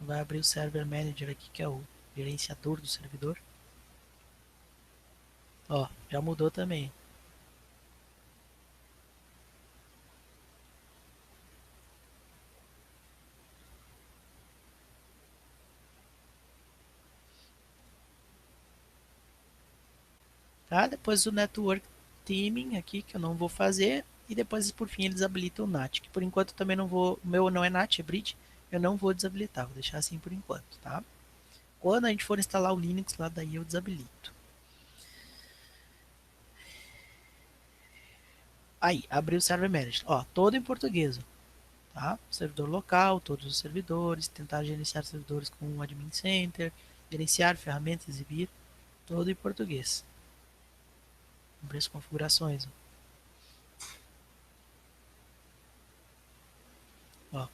Vai abrir o Server Manager aqui, que é o gerenciador do servidor. Ó, já mudou também. Tá? Depois o Network Teaming aqui, que eu não vou fazer. E depois, por fim, eles habilitam o NAT, que por enquanto também não vou. O meu não é NAT, é Bridge. Eu não vou desabilitar, vou deixar assim por enquanto, tá? Quando a gente for instalar o Linux lá, daí eu desabilito. Aí, abriu o Server Manager. Ó, todo em português. Tá? Servidor local, todos os servidores, tentar gerenciar servidores com um admin center, gerenciar ferramentas, exibir, todo em português. Abrir as configurações. Ó,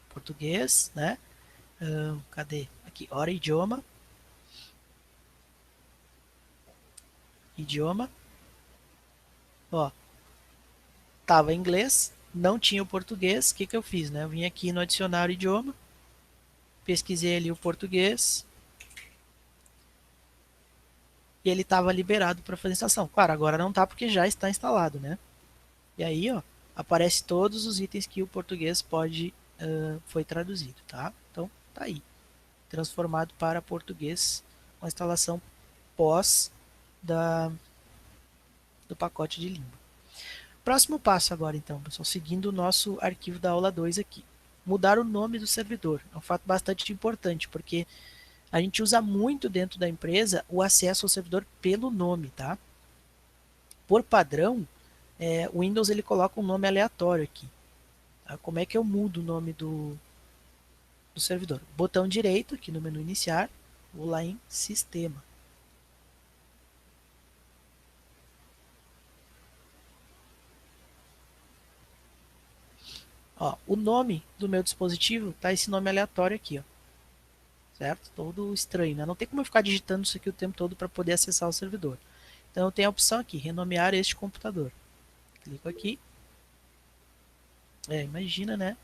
português, né? Cadê? Aqui, hora idioma. Idioma. Ó, tava em inglês, não tinha o português. O que que eu fiz, né? Eu vim aqui no adicionar idioma, pesquisei ali o português e ele estava liberado para fazer instalação. Claro, agora não tá porque já está instalado, né? E aí, ó, aparece todos os itens que o português pode foi traduzido, tá? Então, tá aí, transformado para português com a instalação pós da, do pacote de língua. Próximo passo agora, então, pessoal, seguindo o nosso arquivo da aula 2 aqui. Mudar o nome do servidor. É um fato bastante importante, porque a gente usa muito dentro da empresa o acesso ao servidor pelo nome, tá? Por padrão, o Windows ele coloca um nome aleatório aqui. Tá? Como é que eu mudo o nome do servidor? Botão direito aqui no menu iniciar, vou lá em sistema. Ó, o nome do meu dispositivo tá esse nome aleatório aqui, ó. Certo? Todo estranho, né? Não tem como eu ficar digitando isso aqui o tempo todo para poder acessar o servidor. Então eu tenho a opção aqui, renomear este computador. Clico aqui. Imagina, né?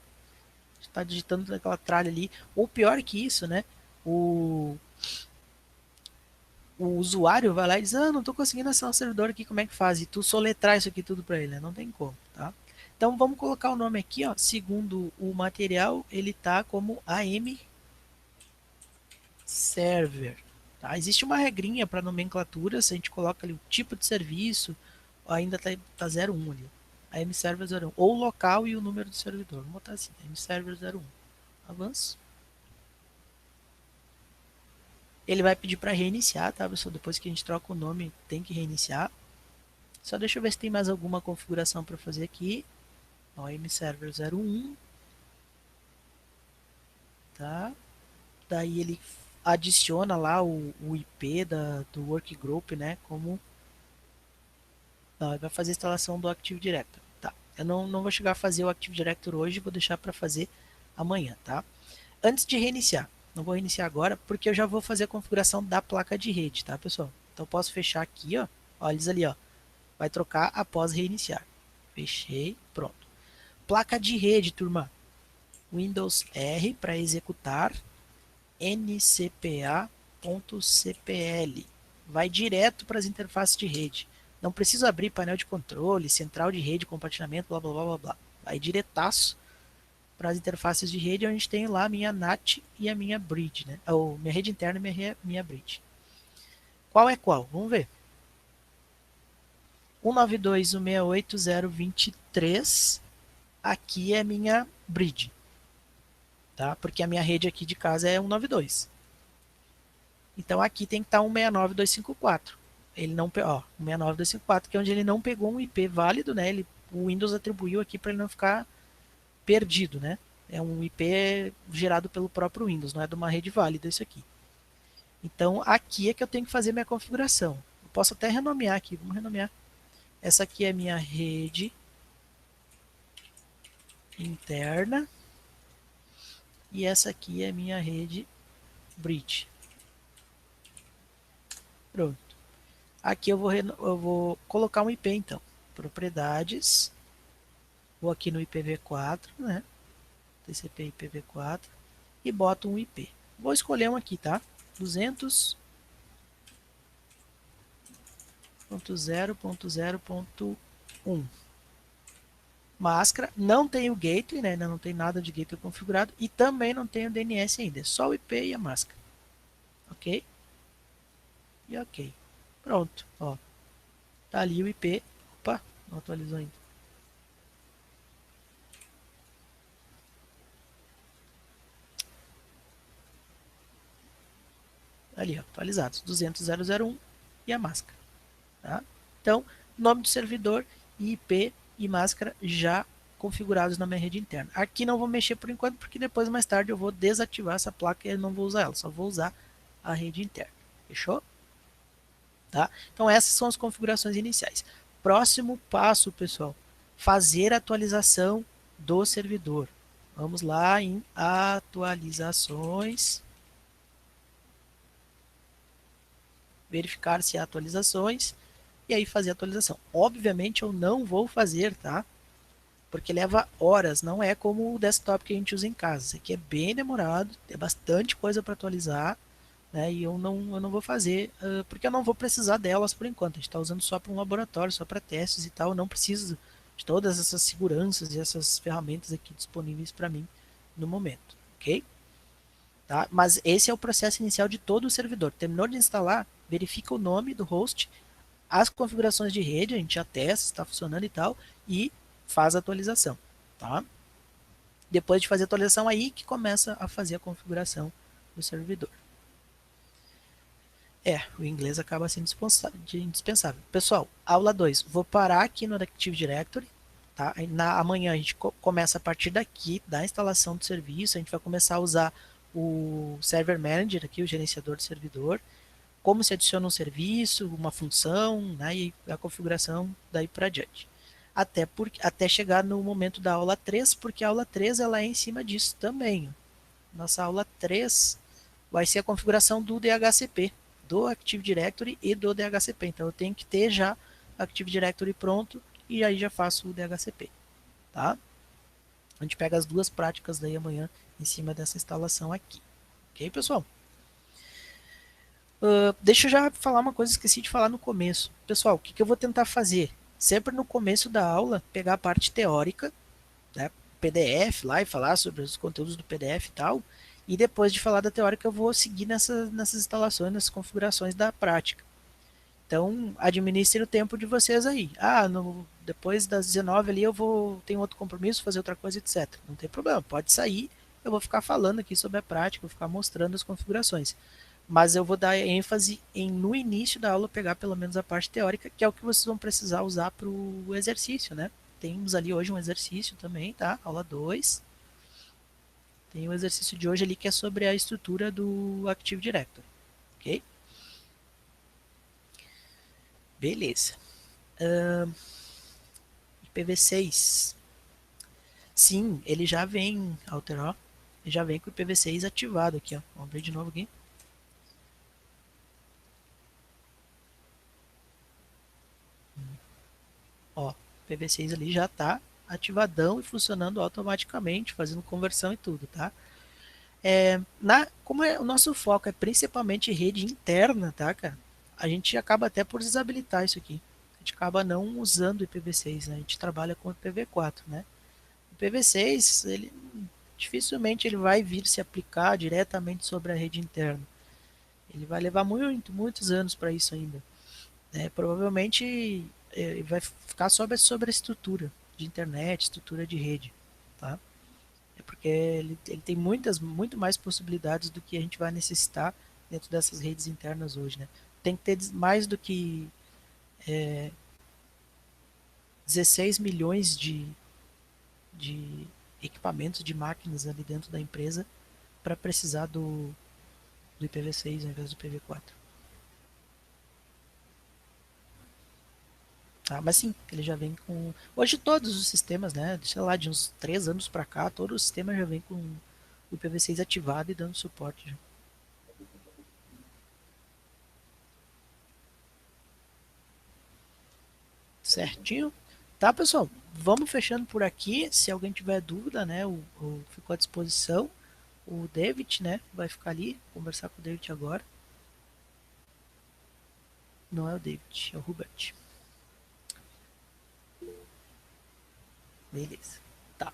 Está digitando aquela tralha ali. Ou pior que isso, né? O, o usuário vai lá e diz, não estou conseguindo acessar o servidor aqui, como é que faz? E tu soletrar isso aqui tudo para ele, né? Não tem como, tá? Então vamos colocar o nome aqui, ó. Segundo o material, ele tá como AM Server. Tá? Existe uma regrinha para nomenclatura, se a gente coloca ali o tipo de serviço, ainda tá 01 ali. AM Server 01. Ou o local e o número do servidor. Vamos botar assim, AM Server 01. Avanço. Ele vai pedir para reiniciar, tá, pessoal? Depois que a gente troca o nome, tem que reiniciar. Só deixa eu ver se tem mais alguma configuração para fazer aqui. AM Server 01. Tá? Daí ele adiciona lá o IP do workgroup, né? Como vai fazer a instalação do Active Directory. Tá. Eu não vou chegar a fazer o Active Directory hoje, vou deixar para fazer amanhã, tá? Antes de reiniciar, não vou reiniciar agora, porque eu já vou fazer a configuração da placa de rede, tá, pessoal? Então eu posso fechar aqui, ó. Olha eles ali, ó. Vai trocar após reiniciar. Fechei, pronto. Placa de rede, turma. Windows R para executar ncpa.cpl. Vai direto para as interfaces de rede. Não precisa abrir painel de controle, central de rede, compartilhamento, blá blá blá blá blá. Vai diretaço para as interfaces de rede, a gente tem lá a minha NAT e a minha bridge, né? Ou minha rede interna e minha bridge. Qual é qual? Vamos ver. 192.168.023, aqui é minha bridge, tá? Porque a minha rede aqui de casa é 192. Então aqui tem que estar 169.254. Ele não, ó, 169.254, que é onde ele não pegou um IP válido, né? O Windows atribuiu aqui para ele não ficar perdido, né? É um IP gerado pelo próprio Windows, não é de uma rede válida isso aqui. Então aqui é que eu tenho que fazer minha configuração. Eu posso até renomear aqui, vamos renomear. Essa aqui é minha rede interna e essa aqui é minha rede bridge. Pronto. Aqui eu vou colocar um IP então. Propriedades. Vou aqui no IPv4, né? TCP IPv4 e boto um IP. Vou escolher um aqui, tá? 200.0.0.1. Máscara, não tem o gateway, né? Ainda não tem nada de gateway configurado e também não tem o DNS ainda, é só o IP e a máscara. Ok? E ok. Pronto, ó. Tá ali o IP. Opa, não atualizou ainda. Ali, ó, atualizados. 200.0.0.1 e a máscara. Tá? Então, nome do servidor, IP e máscara já configurados na minha rede interna. Aqui não vou mexer por enquanto, porque depois, mais tarde, eu vou desativar essa placa e eu não vou usar ela, só vou usar a rede interna. Fechou? Tá? Então, essas são as configurações iniciais. Próximo passo, pessoal, fazer a atualização do servidor. Vamos lá em atualizações. Verificar se há atualizações. E aí fazer a atualização. Obviamente eu não vou fazer, tá? Porque leva horas, não é como o desktop que a gente usa em casa. Isso aqui é bem demorado, tem bastante coisa para atualizar, né? E eu não vou fazer, porque eu não vou precisar delas por enquanto. A gente está usando só para um laboratório, só para testes e tal. Eu não preciso de todas essas seguranças e essas ferramentas aqui disponíveis para mim no momento, ok? Tá? Mas esse é o processo inicial de todo o servidor. Terminou de instalar, verifica o nome do host, as configurações de rede, a gente já testa se está funcionando e tal, e faz a atualização. Tá? Depois de fazer a atualização, aí que começa a fazer a configuração do servidor. O inglês acaba sendo indispensável. Pessoal, aula 2. Vou parar aqui no Active Directory. Tá? Amanhã a gente começa a partir daqui, da instalação do serviço. A gente vai começar a usar o Server Manager, aqui, o gerenciador de servidor. Como se adiciona um serviço, uma função, né, e a configuração daí para diante. Até chegar no momento da aula 3, porque a aula 3 ela é em cima disso também. Nossa aula 3 vai ser a configuração do DHCP, do Active Directory e do DHCP. Então eu tenho que ter já o Active Directory pronto e aí já faço o DHCP. Tá? A gente pega as duas práticas daí amanhã em cima dessa instalação aqui. Ok, pessoal? Deixa eu já falar uma coisa que esqueci de falar no começo. Pessoal, o que eu vou tentar fazer? Sempre no começo da aula, pegar a parte teórica, né, PDF lá e falar sobre os conteúdos do PDF e tal. E depois de falar da teórica, eu vou seguir nessas instalações, nessas configurações da prática. Então, administrem o tempo de vocês aí. Depois das 19 ali eu tenho outro compromisso, fazer outra coisa, etc. Não tem problema, pode sair. Eu vou ficar falando aqui sobre a prática, vou ficar mostrando as configurações. Mas eu vou dar ênfase no início da aula, pegar pelo menos a parte teórica, que é o que vocês vão precisar usar para o exercício, né? Temos ali hoje um exercício também, tá? Aula 2. Tem o exercício de hoje ali que é sobre a estrutura do Active Directory, ok? Beleza. IPv6. Sim, ele já vem, alterar, ele já vem com o IPv6 ativado aqui, ó. Vamos abrir de novo aqui. Ó, IPv6 ali já está ativadão e funcionando automaticamente, fazendo conversão e tudo, tá? Como o nosso foco é principalmente rede interna, tá, cara? A gente acaba até por desabilitar isso aqui. A gente acaba não usando o IPv6, né? A gente trabalha com o IPv4, né? IPv6, ele dificilmente ele vai vir se aplicar diretamente sobre a rede interna. Ele vai levar muitos anos para isso ainda. Né? Provavelmente vai ficar sobre a estrutura de internet, estrutura de rede. Tá? É porque ele tem muito mais possibilidades do que a gente vai necessitar dentro dessas redes internas hoje. Né? Tem que ter mais do que 16 milhões de equipamentos, de máquinas ali dentro da empresa para precisar do IPv6 ao invés do IPv4. Tá? Mas sim, ele já vem com. Hoje todos os sistemas, né? Sei lá, de uns 3 anos para cá, todo o sistema já vem com o IPv6 ativado e dando suporte. Já. Certinho? Tá, pessoal? Vamos fechando por aqui. Se alguém tiver dúvida, né? Ficou à disposição. O David, né? Vai ficar ali, conversar com o David agora. Não é o David, é o Hubert. Beleza. Tá.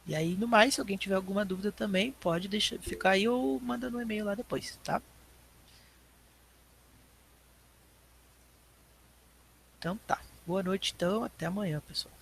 E aí, no mais, se alguém tiver alguma dúvida também, pode deixar ficar aí ou manda no e-mail lá depois, tá? Então tá. Boa noite, então. Até amanhã, pessoal.